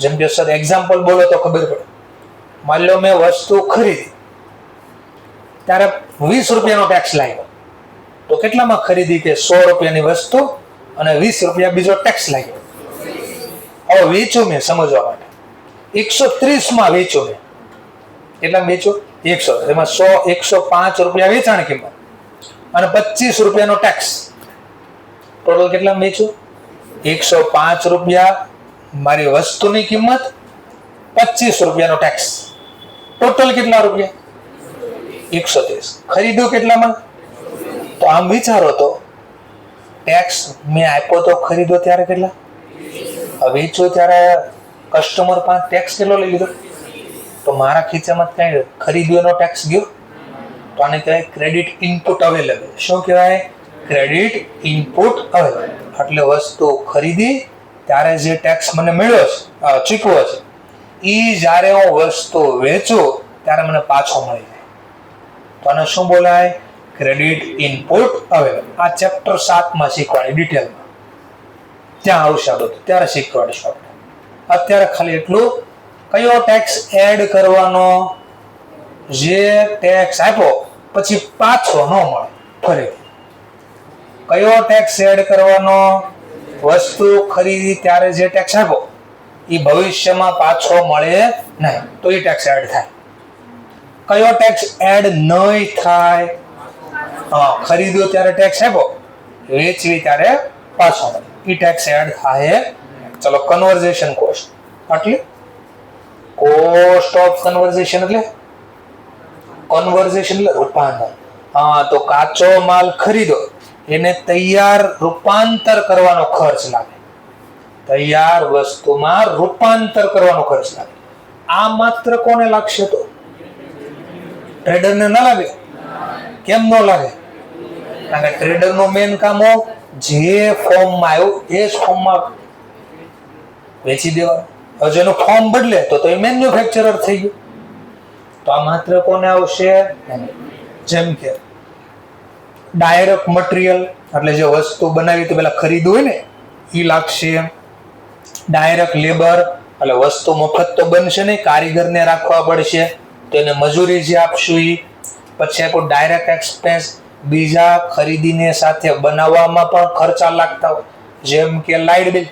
જેમ કે સર એક્ઝામ્પલ બોલો તો ખબર પડે. માની લો મેં વસ્તુ ખરીદી ત્યારે 20 રૂપિયાનો ટેક્સ લાગ્યો, તો કેટલામાં ખરીદી? કે 100 રૂપિયાની વસ્તુ અને 20 રૂપિયા બીજો ટેક્સ લાગ્યો. હવે વેચ્યું મેં, સમજવા માટે 130 વેચ્યું મેં. કેટલા વેચ્યું? 100. એમાં 105 રૂપિયા વેચાણ કિંમત અને 25 રૂપિયાનો ટેક્સ. ટોટલ કેટલા વેચ્યું? 105 રૂપિયા મારી વસ્તુની કિંમત, 25 રૂપિયાનો ટેક્સ. ટોટલ કેટલા રૂપિયા? 130. ખરીદ્યું કેટલામાં? તો આમ વિચારો તો ટેક્સ મેં આપ્યો તો ખરીદો ત્યારે કેટલા? વેચ્યો ત્યારે કસ્ટમર પાસે ટેક્સ કેટલો લઈ લીધો? તો મારા ખીચામાં કઈ ખરીદ્યોનો ટેક્સ ગયો. તો આને કહેવાય ક્રેડિટ ઇનપુટ અવેલેબલ. શું કહેવાય? Credit input available. એટલે વસ્તુ ખરીદી ત્યારે જે ટેક્સ મને મળ્યો છે, ચૂકવો છે, એ જ્યારે હું વસ્તુ વેચું ત્યારે મને પાછો મળી જાય. તો આને શું બોલાય? Credit input available. આ ચેપ્ટર 7 શીખવાડી ડિટેલમાં. ત્યાં આવશે આ બધું, ત્યારે શીખવાડીશું આપણે. અત્યારે ખાલી એટલું, કયો ટેક્સ એડ કરવાનો? જે ટેક્સ આપ્યો પછી પાછો ન મળે ફરી. કયો ટેક્સ એડ કરવાનો? વસ્તુ ખરીદી ત્યારે જે ટેક્સ આપ્યો એ ભવિષ્યમાં પાછો મળે નહીં, તો એ ટેક્સ એડ થાય. કયો ટેક્સ એડ નહીં થાય? ખરીદ્યો ત્યારે ટેક્સ આપ્યો, વેચવી ત્યારે પાછો મળે, એ ટેક્સ એડ થાય. ચલો કન્વર્ઝેશન કોસ્ટ. એટલે કોસ્ટ ઓફ કન્વર્ઝેશન એટલે રૂપાંતર. તો કાચો માલ ખરીદો એને તૈયાર રૂપાંતર કરવાનો ખર્ચ લાગે. તૈયાર વસ્તુમાં રૂપાંતર કરવાનો ખર્ચ લાગે. આ માત્ર કોને લાગશે? તો ટ્રેડરને ના લાગે. કેમ ન લાગે? કારણ કે ટ્રેડરનું મેઇન કામ જે ફોર્મમાં આવ્યું એ જ ફોર્મમાં વેચી દેવાનું. હવે જેનું ફોર્મ બદલે તો એ મેન્યુફેક્ચરર થઈ ગયું. તો આ માત્ર કોને આવશે? જેમ કે ડાયરેક્ટ મટીરિયલ એટલે જે વસ્તુ બનાવી તો પેલા ખરીદવું હોય ને એ લાગશે. ડાયરેક્ટ લેબર એટલે વસ્તુ મફત તો બનશે નહીં, કારીગરને રાખવા પડશે, તો એને મજૂરી જે આપશું એ. પછી આપણું ડાયરેક્ટ એક્સપેન્સ, બીજા ખરીદીને સાથે બનાવવામાં પણ ખર્ચા લાગતા હોય. જેમ કે લાઇટ બિલ.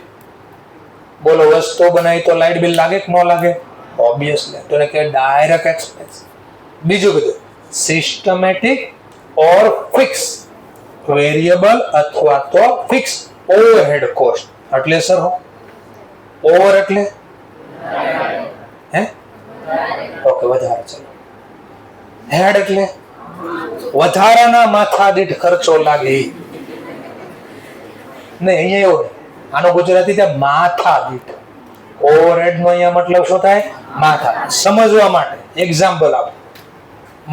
બોલો વસ્તુ બનાવી તો લાઇટ બિલ લાગે કે ન લાગે? ઓબ્વિયસલી. તો એને કહેવાય ડાયરેક્ટ એક્સપેન્સ. બીજું બધું સિસ્ટમેટિક ઓર ફિક્સ, વેરિયેબલ અથવા તો ફિક્સ ઓવરહેડ કોસ્ટ. એટલે સર ઓવર એટલે હે ઓકે વધારે. ચલો હેડ એટલે વધારાના માથા દીઠ ખર્ચો લાગે. નહીં અહીંયા એવું આનો ગુજરાતી છે માથા દીઠ. ઓવરહેડ નો અહીંયા મતલબ શું થાય? માથા. સમજવા માટે એક્ઝામ્પલ આપો.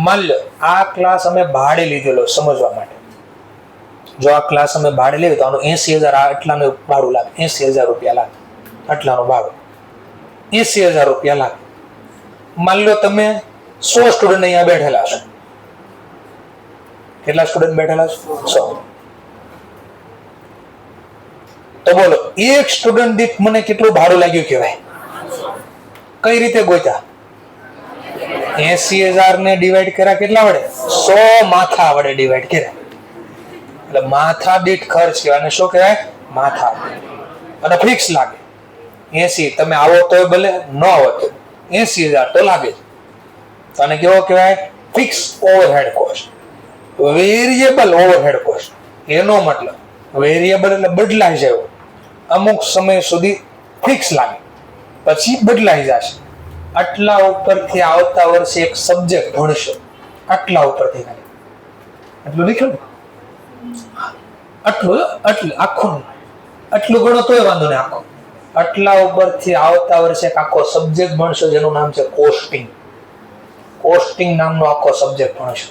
માન લો આ ક્લાસ અમે ભાડે લીધેલો સમજવા માટે. જો આ ક્લાસ અમે ભાડે લેવું તો આનું 80,000 આટલાનું ભાડું લાગે. 80,000 રૂપિયા લાગે આટલાનું ભાડું. 80,000 રૂપિયા લાગે. માન લો તમે 100 સ્ટુડન્ટ અહીંયા બેઠેલા છો. કેટલા સ્ટુડન્ટ બેઠેલા છો? 100. તો બોલો એક સ્ટુડન્ટ દીઠ મને કેટલું ભાડું લાગ્યું કહેવાય? કઈ રીતે ગોત્યા? 80,000 ને ડિવાઈડ કર્યા કેટલા વડે? 100 માથા વડે ડિવાઈડ કર્યા. એટલે માથા દીઠ ખર્ચ કહેવાય. અને શું કહેવાય? માથા. અને ફિક્સ લાગે 80. તમે આવો તો ભલે, ન આવો તો 80,000 તો લાગે. અને કેવો કહેવાય? Fix overhead cost. Variable overhead cost એનો મતલબ વેરિયેબલ એટલે બદલાઈ જાય. અમુક સમય સુધી ફિક્સ લાગે પછી બદલાઈ જશે. આટલા ઉપરથી આવતા વર્ષે એક સબ્જેક્ટ ભણશો. આટલા ઉપરથી ખાલી આટલું લખ્યું આટલું આખું આટલું ગણો તોય વાંધો નહીં. આખો આટલા ઉપરથી આવતા વર્ષે એક આખો સબ્જેક્ટ ભણશો જેનું નામ છે કોસ્ટિંગ. કોસ્ટિંગ નામનો આખો સબ્જેક્ટ ભણશો.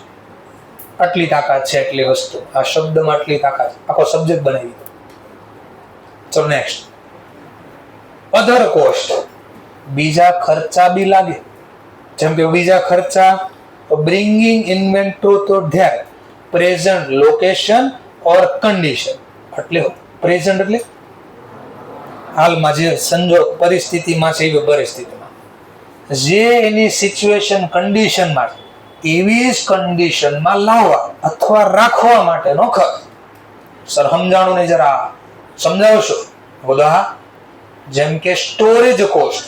આટલી તાકાત છે એટલી વસ્તુ. આ શબ્દમાં આટલી તાકાત. આખો સબ્જેક્ટ બનાવી દો. ચલો નેક્સ્ટ. અધર કોસ્ટ. બીજા ખર્ચા બી લાગે. જેમ કે બીજા ખર્ચા bringing inventory to their present location or condition. એટલે પ્રેઝન્ટ એટલે હાલમાં જે સંજોગ પરિસ્થિતિમાં છે એવી પરિસ્થિતિમાં જે એની સિચ્યુએશન કન્ડિશનમાં એવી જ કન્ડિશનમાં લાવવા અથવા રાખવા માટેનો ખર્ચ. સર સમજાણું નહીં, જરા સમજાવશો? બોલો હા. જેમ કે સ્ટોરેજ કોસ્ટ.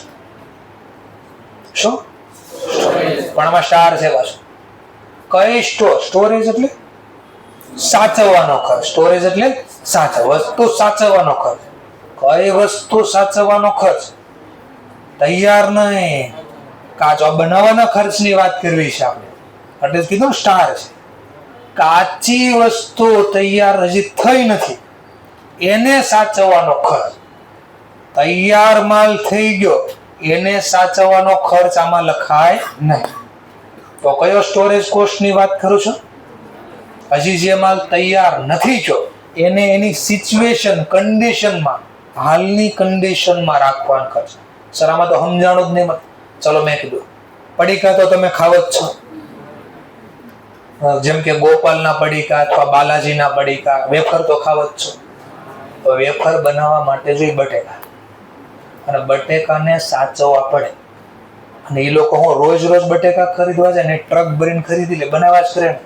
શું? પણ આમાં સ્ટાર છે પાછું. કઈ સ્ટોરેજ એટલે સાચવવાનો ખર્ચ. સ્ટોરેજ એટલે વસ્તુ સાચવવાનો ખર્ચ. કઈ વસ્તુ સાચવવાનો ખર્ચ? તૈયાર નહીં, કાચો બનાવવાના ખર્ચની વાત કરવી છે આપણે. એટલે કીધું સ્ટાર છે. કાચી વસ્તુ તૈયાર હજી થઈ નથી એને સાચવવાનો ખર્ચ. તૈયાર માલ થઈ ગયો એને સાચવવાનો ખર્ચ આમાં લખાય નહીં. તો કયો સ્ટોરેજ કોસ્ટની વાત કરું છું? હજી જે માલ તૈયાર નથી થયો એને એની સિચ્યુએશન કન્ડિશનમાં હાલની કન્ડિશનમાં રાખવાનો ખર્ચ. સર આમાં તો સમજાણું જ નહીં. ચલો મેં કીધું પડીકા તો તમે ખાવ જ છો. જેમ કે ગોપાલના પડીકા અથવા બાલાજીના પડીકા. વેફર તો ખાવ જ છો. તો વેફર બનાવવા માટે જોઈએ બટેકા. અને બટેકાને સાચવવા પડે. અને એ લોકો હું રોજ બટેકા ખરીદવા જાય ને ટ્રક ભરીને ખરીદી લે, બનાવવા જ કરે ને.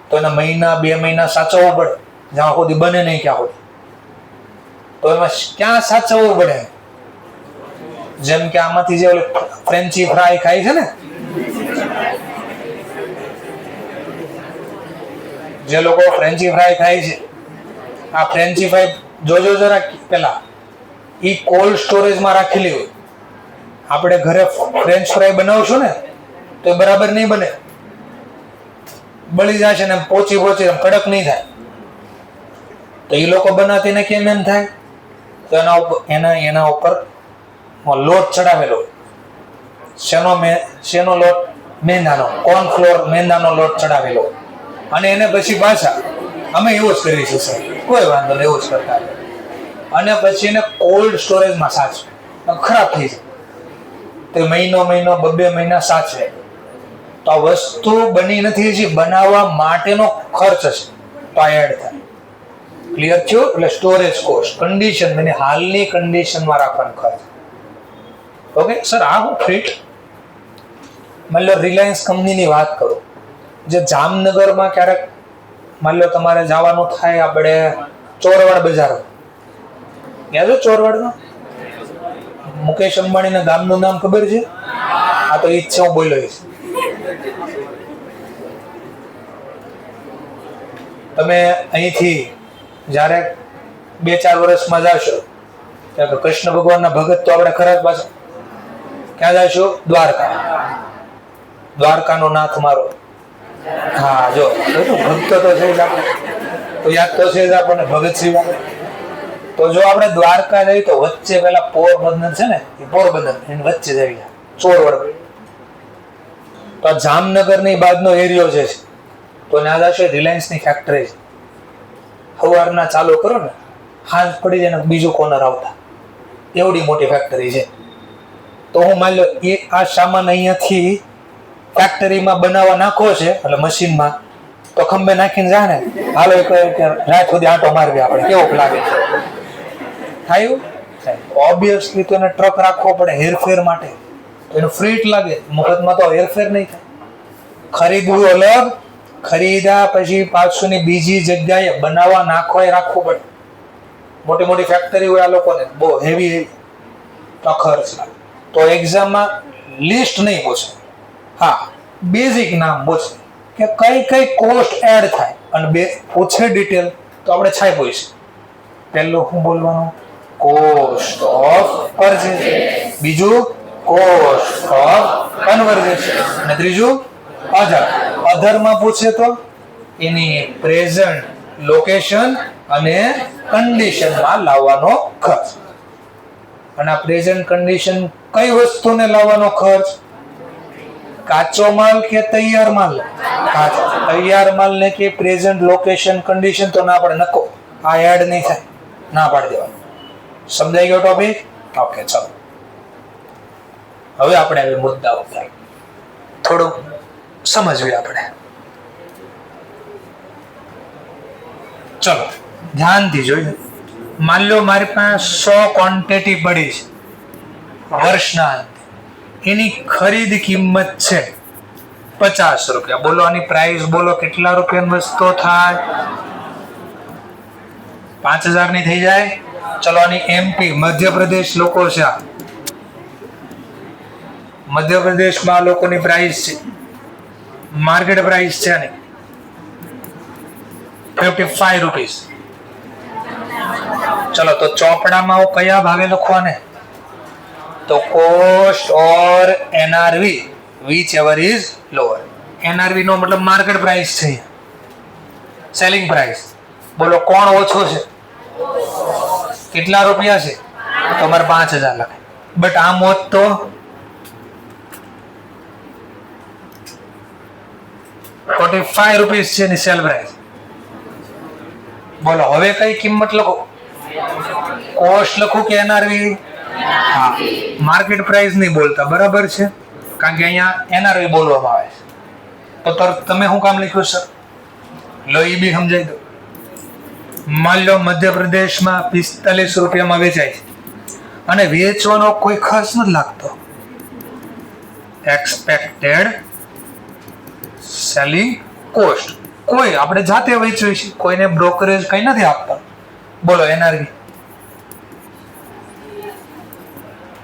તો એના મહિના 2 મહિના સાચવવું પડે જ્યાં સુધી બને નહીં ક્યાં સુધી. તો એમાં ક્યાં સાચવવું પડે? જેમ કે આમાંથી જે ફ્રેન્ચી ફ્રાય ખાય છે ને, જે લોકો ફ્રેન્ચી ફ્રાય ખાય છે, આ ફ્રેન્ચી ફ્રાય જોજો જરા પેલા ઈ કોલ્ડ સ્ટોરેજમાં રાખેલી હોય. આપણે ઘરે ફ્રેન્ચ ફ્રાય બનાવશું ને તો એ બરાબર નહીં બને, બળી જશે ને પોચી કડક નહીં થાય. તો એ લોકો બનાવતી ને કેમ એમ થાય? તો એના ઉપર લોટ ચડાવેલો. શેનો લોટ? મેંદાનો. કોર્નફ્લોર મેંદાનો લોટ ચડાવેલો. અને એને પછી પાછા અમે એવું જ કરીશું સર, કોઈ વાંધો નહીં, એવું જ કરતા. અને પછી એને કોલ્ડ સ્ટોરેજમાં સાચવે. ખરાબ થઈ જાય તો મહિનો 2 મહિના સાચવે. તો આ વસ્તુ બની નથી હજી, બનાવવા માટેનો ખર્ચ છે તો આ એડ થાય. ક્લિયર થયું? એટલે સ્ટોરેજ કોસ્ટ કન્ડિશન મને હાલની કન્ડિશનમાં રાખવાનો ખર્ચ. Okay sir. આ હું ફિટ માન લો રિલાયન્સ કંપનીની વાત કરું, જે જામનગરમાં ક્યારેક માન લો તમારે જવાનું થાય આપણે ચોરવાડ બજાર. યાદ છે ચોરવાડમાં? મુકેશ અંબાણીના ગામનું નામ ખબર છે? આ તો ઈ જ છે, હું બોલ્યો. તમે અહીંથી જ્યારે 2-4 વર્ષમાં જશો કે કૃષ્ણ ભગવાનના ભગત તો આપણે ખરા જ પાછા. ક્યાં જઈશું? દ્વારકા. દ્વારકાનો નાથ મારો. હા જો ભક્ત તો છે જ આપણે, તો યાદ તો છે જ આપણને ભગત સિંહ. તો જો આપણે દ્વારકા જઈએ તો વચ્ચે પેલા પોરબંદર છે ને, એ પોરબંદર એની વચ્ચે જઈએ ચોરવડ. તો જામનગર ની બાજુનો એરિયો છે, તો ત્યાં જશે રિલાયન્સની ફેક્ટરી છે. સવારના ચાલુ કરો ને, હાથ પડી જાય ને બીજું કોર્નર આવતા, એવડી મોટી ફેક્ટરી છે. તો હું માની લો એ આ સામાન અહીંયાથી ફેક્ટરીમાં બનાવવા નાખો છે, એટલે મશીનમાં, તો ખંભે નાખીને જાય ને, હાલો એક રાત સુધી આંટો મારવી આપણે, કેવું લાગે છે? થયું ઓબ્વિયસલી તો એને ટ્રક રાખવો પડે હેરફેર માટે, તો એનું ફ્રીટ લાગે. મફતમાં તો હેરફેર નહીં થાય. ખરીદવું અલગ, ખરીદ્યા પછી પાછુંની બીજી જગ્યાએ બનાવવા નાખવા એ રાખવું પડે. મોટી મોટી ફેક્ટરી હોય આ લોકોને, બહુ હેવી ખર્ચ લાગે. તો એક્ઝામમાં લિસ્ટ નહીં પૂછે, હા બેઝિક નામ પૂછે કે કઈ કઈ કોસ્ટ એડ થાય, અને બે પૂછે ડિટેલ તો આપણે છાય પૂછીએ. પહેલું શું બોલવાનું? Cost of purchase. બીજું કોસ્ટ ઓફ કન્વર્ઝેશન. અને ત્રીજું અધર. અધરમાં પૂછે તો એની પ્રેઝન્ટ લોકેશન અને કન્ડિશનમાં લાવવાનો ખર્ચ. અને આ પ્રેઝન્ટ કન્ડિશન કઈ વસ્તુને લાવવાનો ખર્ચ? કાચો માલ કે તૈયાર માલ? તૈયાર માલ ને કે પ્રેઝન્ટ લોકેશન કન્ડિશન તો ના પડે, નકો આ એડ નહીં થાય, ના પાડી દેવાનું. સમજાઈ ગયો ટોપિક? ઓકે ચાલો હવે આપણે હવે મુદ્દાઓ પર થોડું સમજવી આપણે. ચલો ધ્યાનથી જોઈએ. માની લો મારી પાસે 100 ક્વોન્ટિટી પડી છે વર્ષના અંતે, એની ખરીદ કિંમત છે 50 રૂપિયા. બોલો આની પ્રાઇસ બોલો કેટલા રૂપિયાની વસ્તુ થાય? 5000 ની થઈ જાય. ચલો આની એમપી મધ્યપ્રદેશ લોકો છે, મધ્યપ્રદેશમાં લોકોની પ્રાઇસ છે, માર્કેટ પ્રાઇસ છે આની 55 રૂપીસ. ચલો તો ચોપડામાં હું કયા ભાગે લખવાને? તો cost or NRV whichever is lower. NRV નો મતલબ માર્કેટ પ્રાઇસ છે, સેલિંગ પ્રાઇસ. બોલો કોણ ઓછો છે? કેટલા રૂપિયા છે? તમારે 5000 લખાય. બટ આમ હોત તો ₹45 છે એની સેલ પ્રાઇસ. બોલો હવે કઈ કિંમત લખો? કોસ્ટ લખું કે એનઆરવી? હા માર્કેટ પ્રાઇસ નહીં બોલતા, બરાબર છે, કારણ કે અહીંયા એનઆરવી બોલવામાં આવે છે. તો તમે શું કામ લખ્યું સર? લો એ બી સમજાઈ દો. માન લો મધ્યપ્રદેશમાં 45 રૂપિયામાં વેચાય છે અને વેચવાનો કોઈ ખર્ચ નથી લાગતો. એક્સપેક્ટેડ સેલિંગ કોસ્ટ કોઈ આપણે જાતે વેચવી છે, કોઈને બ્રોકરેજ કઈ નથી આપતા. બોલો એનઆરવી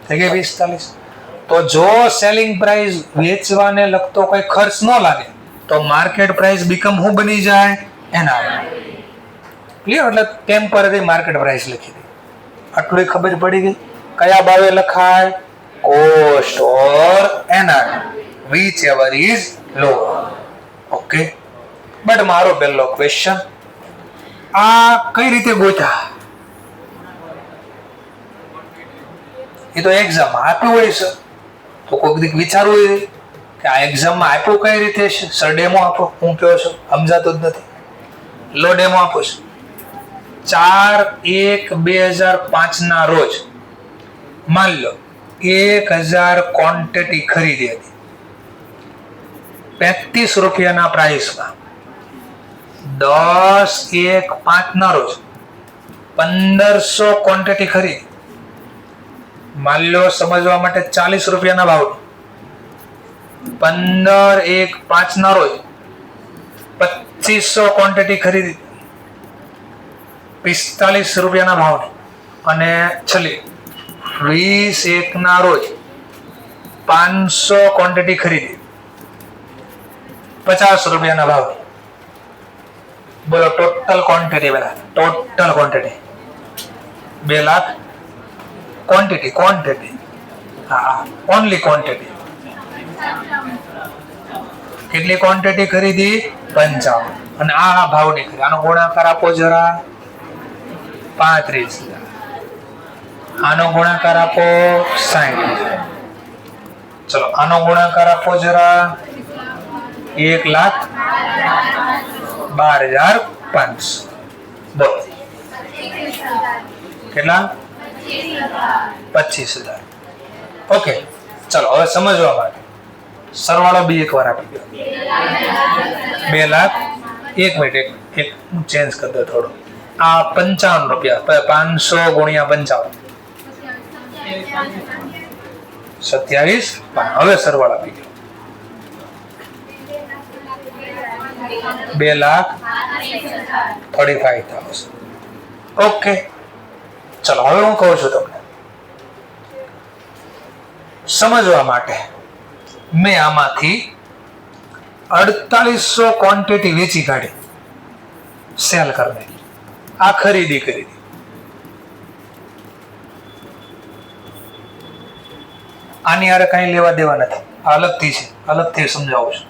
થઈ ગઈ 45. તો જો સેલિંગ પ્રાઇસ વેચવાને લગતો કોઈ ખર્ચ ન લાગે તો માર્કેટ પ્રાઇસ બીકમ શું બની જાય? એનઆરવી. ક્લિયર? એટલે ટેમ્પરરી માર્કેટ પ્રાઇસ લખી દે. આટલું ખબર પડી ગઈ. કયા ભાવે લખાય? Cost or NRV whichever is lower. Okay. But મારો પહેલો ક્વેશ્ચન, આ કઈ રીતે ગોત્યા? એ તો એક્ઝામમાં આપ્યું હોય છે, તો કોઈક દીક વિચારવું હોય કે આ એક્ઝામમાં આપ્યું કઈ રીતે છે. સર ડેમો આપો. હું કહો છો સમજાતું જ નથી. લો ડેમો આપો છો. 4/1/2005 ના રોજ માન લો 1000 ક્વોન્ટિટી ખરીદી હતી 35 રૂપિયાના પ્રાઇસમાં. 10/1/5 ના રોજ 1500 ક્વોન્ટિટી ખરીદી. માન લો સમજવા માટે 40 રૂપિયાના ભાવ. 15/1/5 ના રોજ 2500 ક્વોન્ટિટી ખરીદી 45 રૂપિયાના ભાવ. અને છેલ્લી 20/1 ના રોજ 500 ક્વોન્ટિટી ખરીદી 50 રૂપિયાના ભાવ. બોલો ટોટલ ક્વોન્ટિટી, બધા ટોટલ ક્વોન્ટિટી 2,00,000. ક્વોન્ટિટી. હા, ઓનલી ક્વોન્ટિટી. કેટલી ક્વોન્ટિટી ખરીદી? 55. અને આ ભાવની ખરીદી. આનો ગુણાકાર આપો જરા. 35,000. આનો ગુણાકાર આપો 60,000. ચલો આનો ગુણાકાર આપો જરા. 1,12,500. બોલો કેટલા? 25,000. ઓકે, ચલો હવે સમજવા માટે સરવાળો બી એકવાર આપી દો. 2 લાખ. એક મિનિટ હું ચેન્જ કરી દઉં થોડું. આ 55 રૂપિયા, 500 ગુણ્યા 55, 27. હવે સરવાળો આપી દો. 2,35,000. ઓકે, ચલો હવે હું કહું છું તમને સમજવા માટે. મેં આમાંથી 4800 ક્વોન્ટિટી વેચી કાઢી, સેલ કરી નાખી. આ ખરીદી કરી. આની હારે કઈ લેવા દેવા નથી. અલગથી છે, અલગથી સમજાવું છું.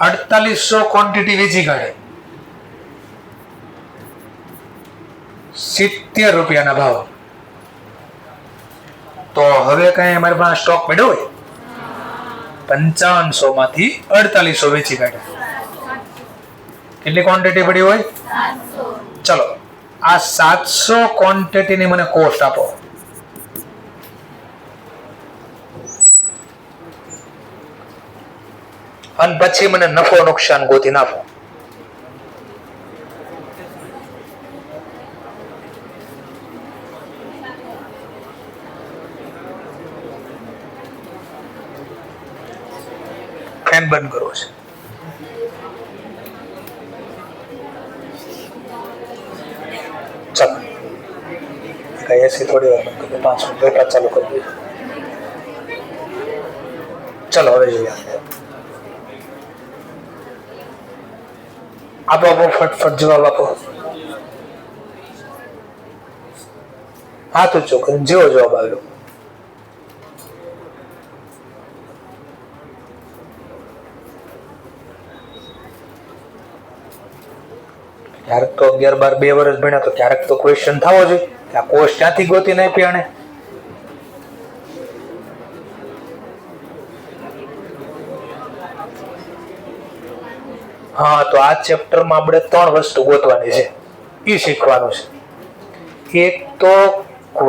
4800 ક્વોન્ટિટી વેચી કાઢી, 70 રૂપિયાના ભાવ. તો હવે કઈ અમારી પાસે સ્ટોક પડ્યો હોય? 5500 માંથી 4800 વેચી કાઢ્યા. કેટલી ક્વોન્ટિટી પડી હોય? 700. ચલો આ 700 ક્વોન્ટિટીની મને કોસ્ટ આપો. અને પછી મને નફો નુકસાન ગોતી નાખો. ફેન બંધ કરવો છે. ચાલો એસી થોડી વાર બંધ કરી 5 મિનિટ બેઠા ચાલુ કરી દઈએ. ચલો હવે જોઈએ. આપો ફટફટ જવાબ આપો. હા તો ચોખ્ખો જેવો જવાબ આવ્યો. ક્યારેક તો 11, 12, 2 વર્ષ ભણ્યા તો ક્યારેક તો ક્વેશ્ચન થવો જોઈએ કે આ કોર્સ ક્યાંથી ગોતી નહીં પીણે. હા તો આ ચેપ્ટરમાં આપણે 3 વસ્તુ ગોતવાની છે, એ શીખવાનું છે. એક તો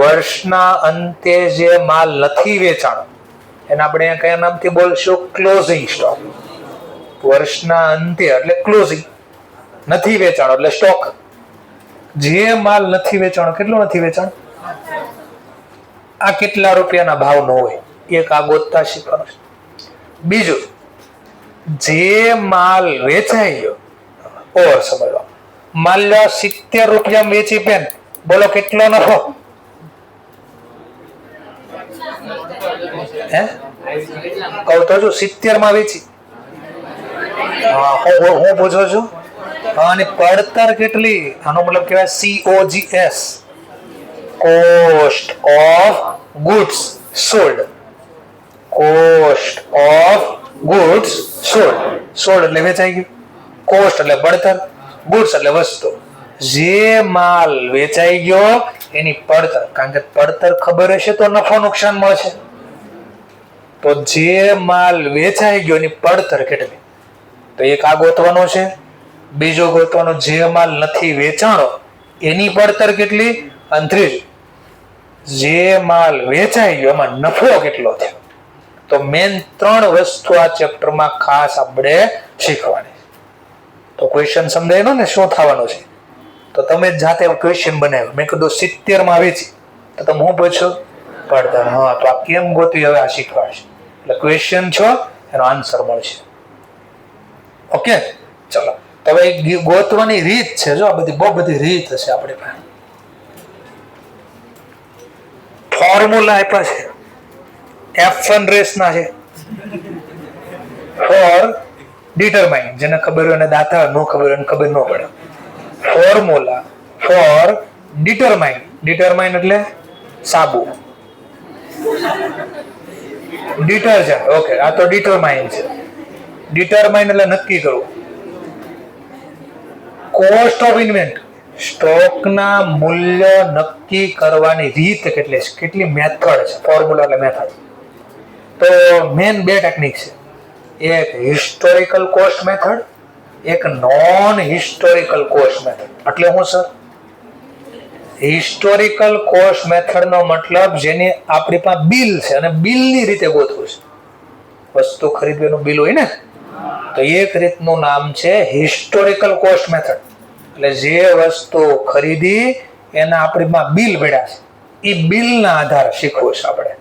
વર્ષના અંતે જે માલ નથી વેચાણો એને આપણે કયા નામથી બોલશું? Closing stock. વર્ષના અંતે એટલે ક્લોઝિંગ, નથી વેચાણો એટલે સ્ટોક. જે માલ નથી વેચાણો, કેટલો નથી વેચાણો? આ કેટલા રૂપિયાના ભાવનો હોય, એક આ ગોતતા શીખવાનું છે. બીજું, જે માલ વેચાઈ ગયો, ઓર સમજવા, માલ લો 70 રૂપિયા વેચી પેન, બોલો કેટલો નફો? હે કહું તો છું 70 માં વેચી. હું પૂછું છું અને પડતર કેટલી? આનો મતલબ કહેવાય COGS, cost of goods sold. Cost of goods sold. Sold એટલે વેચાઈ ગયું, કોસ્ટ એટલે પડતર, ગુડ્સ એટલે વસ્તુ. જે માલ વેચાઈ ગયો એની પડતર, કારણ કે પડતર ખબર હશે તો નફો નુકસાન મળશે. તો જે માલ વેચાઈ ગયો એની પડતર કેટલી? તો એક આ ગોતવાનો છે. બીજો ગોતવાનો જે માલ નથી વેચાણો એની પડતર કેટલી, અને ત્રીજું જે માલ વેચાઈ ગયો એમાં નફો કેટલો થયો. તો મેન 3 વસ્તુ આ ચેપ્ટરમાં ખાસ આપણે શીખવાની. તો ક્વેશ્ચન સમજાય ને શું થવાનું છે? તો તમે જાતે ક્વેશ્ચન બનાવ્યો. મેં કીધું 70 માં વેચી, તો તમે હું પૂછો? પડતર. હા તો આ કેમ ગોતી હવે આ શીખવાડશે. એટલે ક્વેશ્ચન છો એનો આન્સર મળશે. ઓકે ચલો તો હવે ગોતવાની રીત છે. જો આ બધી બહુ બધી રીત હશે આપણી પાસે. ફોર્મ્યુલા આપ્યા છે, F1 રેસ ના છે. ફોર ડિટરમાઇન, જેને ખબર હોય એને દાતા, ન ખબર હોય એને ખબર ન પડે. Formula four determine. ડિટરમાઇન એટલે સાબુ. ડિટર્જન્ટ. ઓકે, આ તો ડિટરમાઇન છે. ડિટરમાઇન એટલે નક્કી કરવું. કોસ્ટ ઓફ ઇન્વેન્ટ, સ્ટોકના મૂલ્ય નક્કી કરવાની રીત કેટલી મેથડ છે. ફોર્મ્યુલા એટલે મેથડ. તો મેન બે ટેકનિક છે. એક હિસ્ટોરિકલ કોસ્ટ મેથડ, એક નોન હિસ્ટોરિકલ કોસ્ટ મેથડ. એટલે હું સર હિસ્ટોરિકલ કોસ્ટ મેથડનો મતલબ જેની આપણી પાસે બિલ છે અને બિલની રીતે ગોતવું છે. વસ્તુ ખરીદવાનું બિલ હોય ને, તો એક રીતનું નામ છે હિસ્ટોરિકલ કોસ્ટ મેથડ. એટલે જે વસ્તુ ખરીદી એના આપણી પાસે બિલ પડ્યા છે, એ બિલના આધારે શીખવું છે આપણે.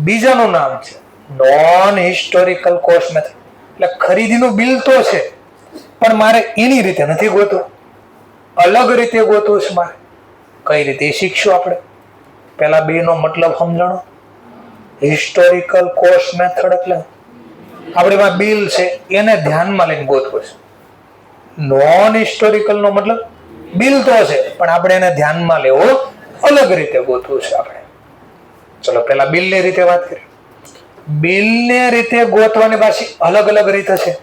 બીજાનું નામ છે નોન હિસ્ટોરિકલ કોસ્ટ મેથડ. એટલે ખરીદીનું બિલ તો છે, પણ મારે એની રીતે નથી ગોતવું, અલગ રીતે ગોતવું છે મારે. કઈ રીતે શીખશું આપણે? પેલા બે નો મતલબ સમજણો. હિસ્ટોરિકલ કોસ્ટ મેથડ એટલે આપણી પાસે બિલ છે એને ધ્યાનમાં લઈને ગોતવું છે. નોન હિસ્ટોરિકલ નો મતલબ બિલ તો છે, પણ આપણે એને ધ્યાનમાં લેવું, અલગ રીતે ગોતવું છે આપણે. ચલો પેલા બિલની રીતે વાત કરીએ. બિલને રીતે ગોતવાની પાછી અલગ અલગ રીતે છે.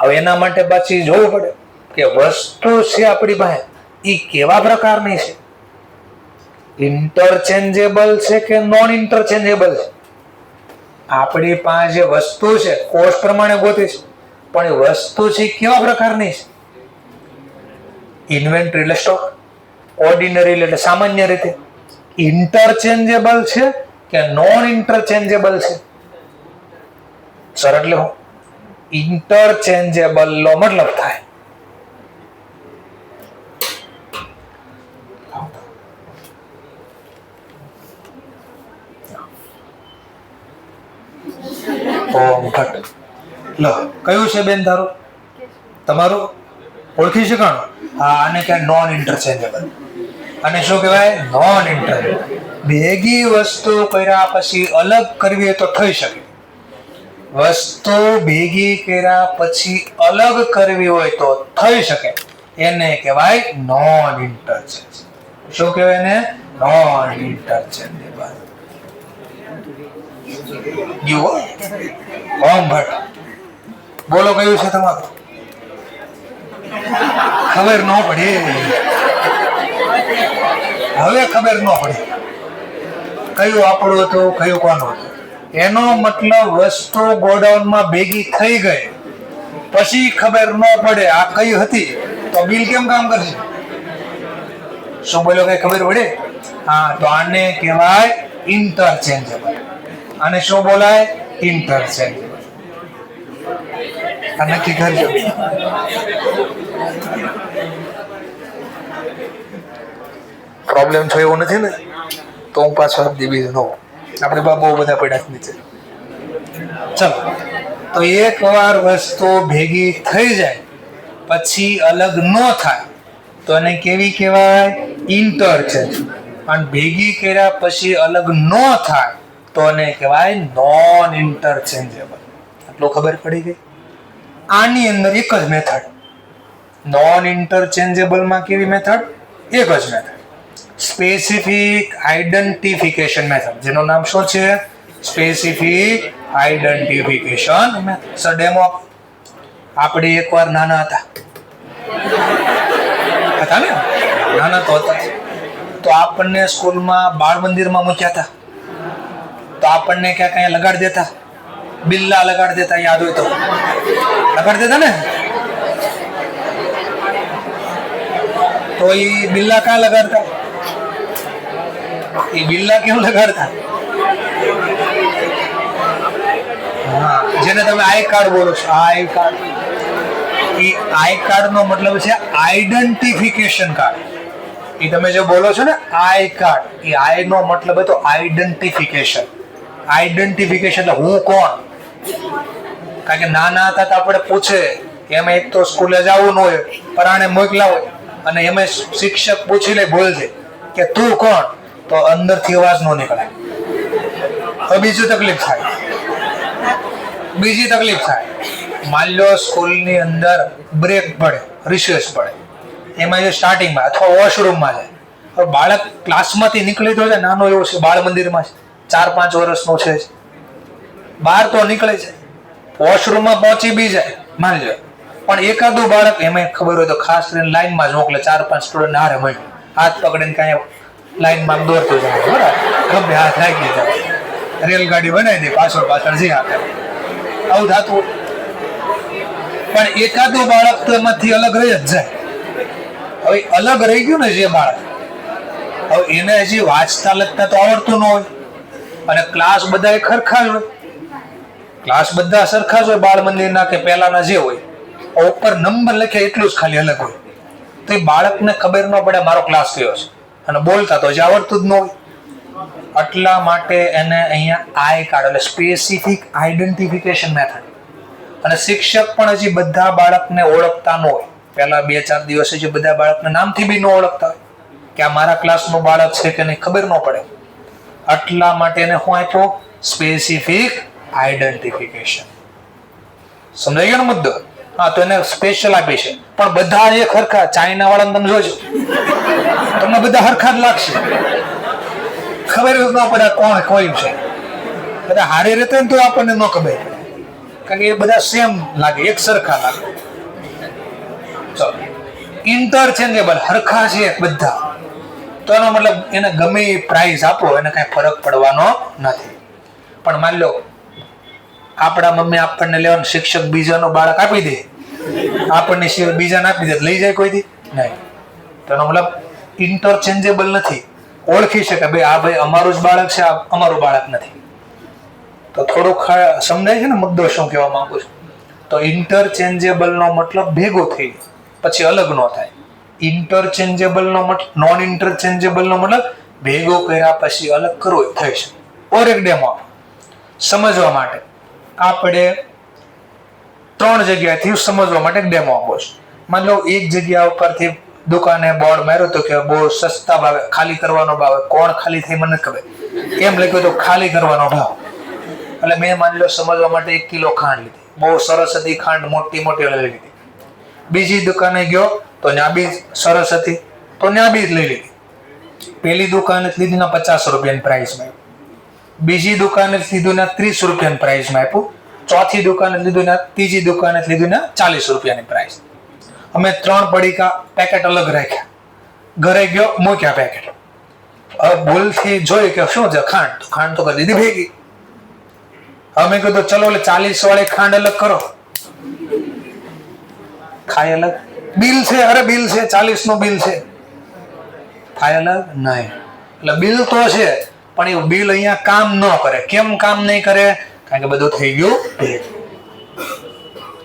હવે એના માટે પાછી જોવું પડે કે વસ્તુ છે આપણી પાસે એ કેવા પ્રકારની છે. ઇન્ટરચેન્જેબલ છે કે નોન ઇન્ટરચેન્જેબલ છે. આપણી પાસે જે વસ્તુ છે કોસ્ટ પ્રમાણે ગોતી છે, પણ એ વસ્તુ છે કેવા પ્રકારની છે. ઇન્વેન્ટરી એટલે સ્ટોક, ઓર્ડિનરી એટલે સામાન્ય રીતે. ઇન્ટરચેન્જેબલ છે કે નોન ઇન્ટરચેન્જેબલ છે. સર એટલે હું ઇન્ટરચેન્જેબલ નો મતલબ થાય કયું છે બેન તારું? તમારું ઓળખી શકાણું? હા, આને કહેવાય નોન ઇન્ટરચેન્જેબલ. અને શું કહેવાય? નોન ઇન્ટરચેન્જેબલ. ભેગી વસ્તુ કર્યા પછી અલગ કરવી તો થઈ શકે. વસ્તુ ભેગી કર્યા પછી અલગ કરવી હોય તો થઈ શકે. એને કહેવાય નોન ઇન્ટરચેન્જેબલ. શું કહેવાય એને? નોન ઇન્ટરચેન્જેબલ. જુઓ ઓમ ભટ્ટ, બોલો કયું છે તમારું? ખબર ન પડી. હવે ખબર ન પડી કયું આપણું હતું કયું કોનું હતું. એનો મતલબ વસ્તુ ગોડાઉનમાં ભેગી થઈ ગઈ પછી ખબર ન પડે આ કઈ હતી તો બિલ કેમ કામ કરશે? શું બોલો? કઈ ખબર પડે? હા, તો આને કહેવાય ઇન્ટરચેન્જેબલ. આને શું બોલાય? ઇન્ટરચેન્જેબલ. આ નક્કી કરજો. પ્રોબ્લેમ થયો એવું નથી ને? તો હું પાછો આપી બીજું નવો. આપણે બહુ બધા પડ્યા નીચે. ચલો, તો એક વાર વસ્તુ ભેગી થઈ જાય પછી અલગ ન થાય તો એને કેવી કહેવાય? ઇન્ટરચેન્જ. અને ભેગી કર્યા પછી અલગ ન થાય તો એને કહેવાય નોન ઇન્ટરચેન્જેબલ. આટલું ખબર પડી ગઈ? આની અંદર એક જ મેથડ. નોન ઇન્ટરચેન્જેબલમાં કેવી મેથડ? એક જ મેથડ, સ્પેસિફિક આઈડેન્ટિફિકેશન મેથડ, જેનું નામ શું છે? Specific identification method. Sir demo. આપણે એકવાર નાના હતા ને? નાના તો હતા. તો આપણને સ્કૂલમાં બાળ મંદિરમાં મૂક્યા હતા, તો આપણને ક્યાં કઈ લગાડી દેતા, બિલ્લા લગાડી દેતા, યાદ હોય તો લગાડી દેતા ને? તો એ બિલ્લા ક્યાં લગાડતા? એ બિલ્લા કેમ લગાડતા? હા, જેને તમે આઈ કાર્ડ બોલો છો, I card. A I card નો મતલબ છે આઈડેન્ટિફિકેશન કાર્ડ. એ તમે જે બોલો છો ને આઈ કાર્ડ, એ આઈ નો મતલબ હતો આઈડેન્ટિફિકેશન. આઈડેન્ટિફિકેશન એટલે હું કોણ. કારણ કે નાના હતા તો આપણે પૂછે, એમાં એક તો સ્કૂલે જવું ન હોય, પરાણે મોકલા હોય, અને એમાં શિક્ષક પૂછી લે, બોલજે કે તું કોણ, તો અંદરથી અવાજ ન નીકળે. હવે બીજી તકલીફ થાય. માની લો સ્કૂલની અંદર બ્રેક પડે, રિસેસ પડે, એમાં જે સ્ટાર્ટિંગમાં અથવા વોશરૂમમાં જાય. બાળક ક્લાસમાંથી નીકળી તો છે, નાનો એવો છે, બાળ મંદિરમાં છે, 4-5 વર્ષનો છે, બહાર તો નીકળે છે, વોશરૂમમાં પહોંચી બી જાય માની લો, પણ એકાદું બાળક એમાં ખબર હોય તો ખાસ કરીને લાઈનમાં જ મોકલે, 4-5 સ્ટુડન્ટ હારે મળે, હાથ પકડીને કાંઈ લાઈનમાં દોડતું જાય, બરાબર, ગમે હાથ રાખી જાય, રેલગાડી બનાવી દે, પાછળ જઈ આપે, આવું થતું. પણ એકાદું બાળક તો એમાંથી અલગ રહી જ જાય. હવે અલગ રહી ગયું ને જે બાળક, હવે એને હજી વાંચતા લખતા તો આવડતું ન હોય, અને ક્લાસ બધા ખરખા જ હોય, ક્લાસ બધા સરખા જ હોય, બાળ મંદિરના કે પહેલાના જે હોય, ઉપર નંબર લખે એટલું જ ખાલી અલગ હોય. તો એ બાળકને ખબર ન પડે મારો ક્લાસ કયો છે, અને બોલતા તો હજી આવડતું જ ન હોય. એટલા માટે એને અહીંયા આઈ કાર્ડ એટલે સ્પેસિફિક આઈડેન્ટિફિકેશન મેથડ, અને શિક્ષક પણ હજી બધા બાળકને ઓળખતા ન હોય, પહેલા 2-4 દિવસ હજી બધા બાળકને નામથી બી ન ઓળખતા હોય કે આ મારા ક્લાસનું બાળક છે કે નહીં, ખબર ન પડે. એટલા માટે એને શું આપ્યો? Specific identification. સમજાઈ ગયો ને મુદ્દો? હા, તો એને સ્પેશિયલ આપી છે, પણ બધા એ ખરખા. ચાઇના વાળાને તમે જોજો, તમને બધા હરખા જ લાગશે, ખબર જ ન પડે કોણ કોઈ છે. બધા હારે રહેતે ને તો આપણને ન ખબર પડે, કારણ કે એ બધા સેમ લાગે, એક સરખા લાગે. ચલો, ઇન્ટરચેન્જેબલ, હરખા છે બધા, તો એનો મતલબ એને ગમે એ પ્રાઇઝ આપો એને કઈ ફરક પડવાનો નથી. પણ માની લો આપણા મમ્મી આપણને લેવાનું, શિક્ષક બીજાનો બાળક આપી દે, આપણને બીજાને આપી દે, લઈ જાય કોઈ દી નહીં. તો એનો મતલબ ઇન્ટરચેન્જેબલ નથી, ઓળખી શકે ભાઈ આ ભાઈ અમારું જ બાળક છે, આ અમારું બાળક નથી. તો થોડુંક સમજાય છે ને મુદ્દો શું કહેવા માંગુ છું? તો ઇન્ટરચેન્જેબલ નો મતલબ ભેગો થઈ પછી અલગ ન થાય. ઇન્ટરચેન્જેબલ નો મતલબ, નોન ઇન્ટરચેન્જેબલ નો મતલબ ભેગો કર્યા પછી અલગ કરવો થઈ શકે. ઓર એક ડેમો સમજવા માટે આપણે 3 જગ્યાએથી સમજવા માટે ડેમો આપો છો. માની લો એક જગ્યા ઉપરથી દુકાને બોર્ડ માર્યો તો કે બહુ સસ્તા ભાવે ખાલી કરવાનો ભાવ. કોણ ખાલી થઈ મને ખબર, એમ લખ્યું તો ખાલી કરવાનો ભાવ. એટલે મેં માની લો સમજવા માટે 1 કિલો ખાંડ લીધી, બહુ સરસ હતી ખાંડ, મોટી લઈ લીધી. બીજી દુકાને ગયો તો ત્યાં બી સરસ હતી, તો ત્યાં બી લઈ લીધી. પેલી દુકાને લીધી ના 50 રૂપિયાની પ્રાઇસમાં, બીજી દુકાને લીધું ના 30 રૂપિયાની પ્રાઇસમાં આપ્યું, ચોથી દુકાને લીધું ના ત્રીજી દુકાને લીધું ના 40 રૂપિયાની પ્રાઇસ. અમે 3 પડીકા પેકેટ અલગ રાખ્યા, ઘરે ગયો મૂક્યા પેકેટ. હવે ભૂલથી જોયું કે શું છે ખાંડ, તો ખાંડ તો કરી દીધી ભેગી. હવે મેં કીધું ચલો 40 વાળી ખાંડ અલગ કરો, ખાય અલગ, બિલ છે, અરે બિલ છે 40 નું બિલ છે, થાય અલગ નહીં. એટલે બિલ તો છે પણ એ બિલ અહીંયા કામ ન કરે. કેમ કામ નહીં કરે? કારણ કે બધું થઈ ગયું ભેગું.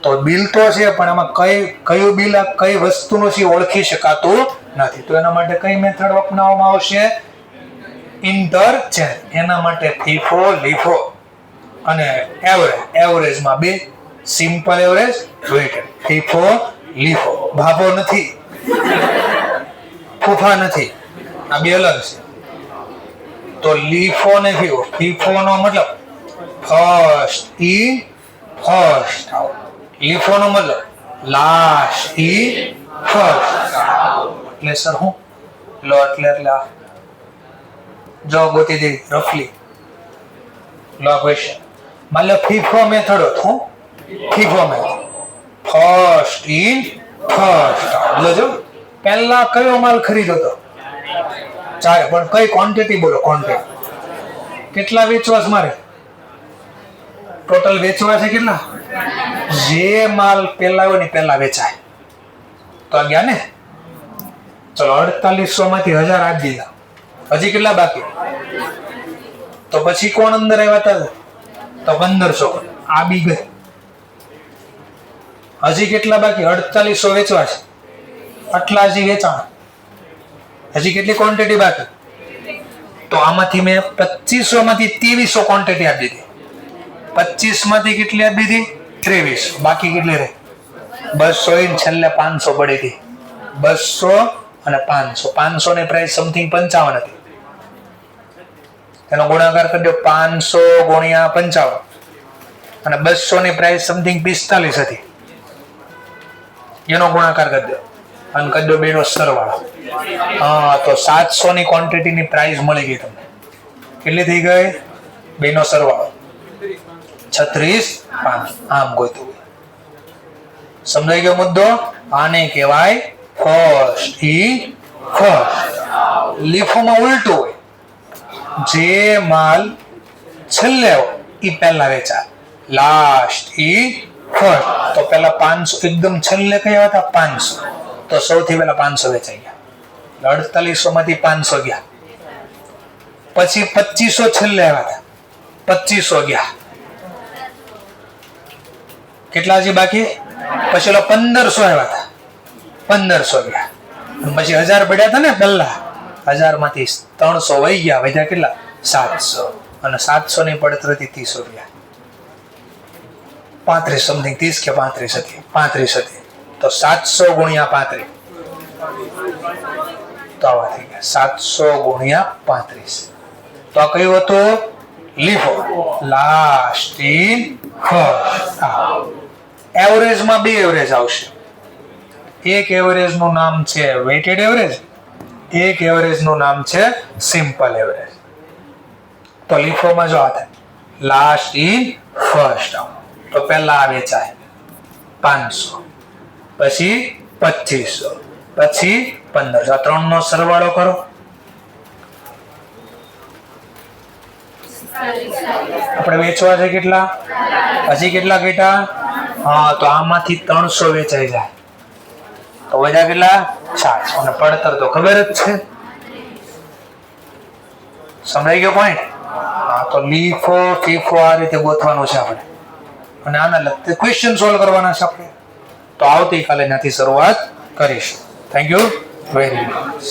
તો બિલ તો છે પણ આમાં કયું બિલ કઈ વસ્તુનું છે ઓળખી શકાતું નથી. તો એના માટે કઈ મેથડ અપનાવવામાં આવશે? ઇન્ટરચેન્જ. એના માટે ફીફો લીફો અને એવરેજમાં 2, સિમ્પલ એવરેજ, વેઇટેડ. ફીફો લીફો, ભાભો નથી, ફૂફા નથી, આ 2 અલગ છે. તો લીફો ને ફીફો નો મતલબ ફર્સ્ટ ઈ ફર્સ્ટ આઉટ, લીફો નો મતલબ લાસ્ટ ઈ ફર્સ્ટ આઉટ. એટલે સર હું લો એટલે જો ગોતી દે રફલી લો ક્વેશ્ચન. માની લો ફીફો મેથડ હતું, FIFO method first in first out. જો પહેલા કયો માલ ખરીદ્યો હતો? ચાલે, પણ કઈ ક્વોન્ટિટી બોલો? ક્વોન્ટિટી કેટલા વેચવા છે મારે? ટોટલ વેચવા છે કેટલા? જે માલ પહેલા હોય ને પહેલા વેચાય. તો આ ગયા ને. ચલો 4800 માંથી 1000 આપી દીધા, હજી કેટલા બાકી? તો પછી કોણ અંદર આવ્યા હતા? તો 1500. આ બી ગઈ. હજી કેટલા બાકી? 4800 વેચવા છે, આટલા હજી વેચાણ. હજી કેટલી ક્વોન્ટિટી બાકી? તો આમાંથી મેં 2500 માંથી 2300 ક્વોન્ટિટી આપી દીધી. 25 માંથી કેટલી આપી દીધી? 23. બાકી કેટલી રહી? 200 ને છેલ્લે 500 પડી હતી. 200 અને 500. 500 ની પ્રાઇસ સમથિંગ 55 હતી. એનો ગુણાકાર કરી દો, 500 ગુણ્યા 55, અને 200 ની પ્રાઇસ સમથિંગ 45 હતી. એનો ગુણાકાર કરી દો અને કરી દો બેનો સરવાળો. હા, તો 700 ની ક્વોન્ટિટીની પ્રાઇસ મળી ગઈ તમને. કેટલી થઈ ગઈ? બેનો સરવાળો 36,500. આમ ગોતું. સમજાઈ ગયો મુદ્દો? આને કહેવાય ફર્સ્ટ. ફર્સ્ટ લીફોમાં ઉલટું હોય. જે માલ છેલ્લે હોય એ પહેલા વેચાય. Last first. તો પેલા 500 એકદમ છેલ્લે કયા હતા? 500. તો સૌથી પહેલા 500 વેચાઈ ગયા. 4800 માંથી 500 ગયા. પછી 2500 છેલ્લે આવ્યા હતા. 2500 ગયા. કેટલા હજી બાકી? પછી 1500 આવ્યા હતા. 1500 ગયા. પછી 1000 પડ્યા હતા ને પહેલા. 1000 માંથી 300 વહી ગયા. વધ્યા કેટલા? 700. અને 700 ની પડતર હતી 30 રૂપિયા. 35 સમથિંગ 30 કે 35 હતી. 35 હતી. તો 700 ગુણ્યા 35. તો આવા થઈ ગયા 700 ગુણ્યા 35. તો આ કયું હતું? લીફો. Last first. એવરેજમાં બે એવરેજ આવશે. એક એવરેજ નું નામ છે વેઇટેડ એવરેજ. એક એવરેજ નું નામ છે સિમ્પલ એવરેજ. તો લીફોમાં જો આ થાય લાસ્ટ ફર્સ્ટ. તો પહેલા વેચાય 500, પછી 2500, પછી 1500. આ ત્રણ નો સરવાળો કરો. આપણે વેચવા છે કેટલા? હજી કેટલા ઘટ્યા? હા, તો આમાંથી 300 વેચાઈ જાય તો વધ્યા કેટલા? 700. અને પડતર તો ખબર જ છે. સમજાઈ ગયો પોઈન્ટ? હા, તો લીફો ફીફો આ રીતે ગોતવાનું છે આપણે. અને આના લગતે ક્વેશ્ચન સોલ્વ કરવાના છે આપણે. તો આવતીકાલે ત્યાંથી શરૂઆત કરીશું. Thank you very much.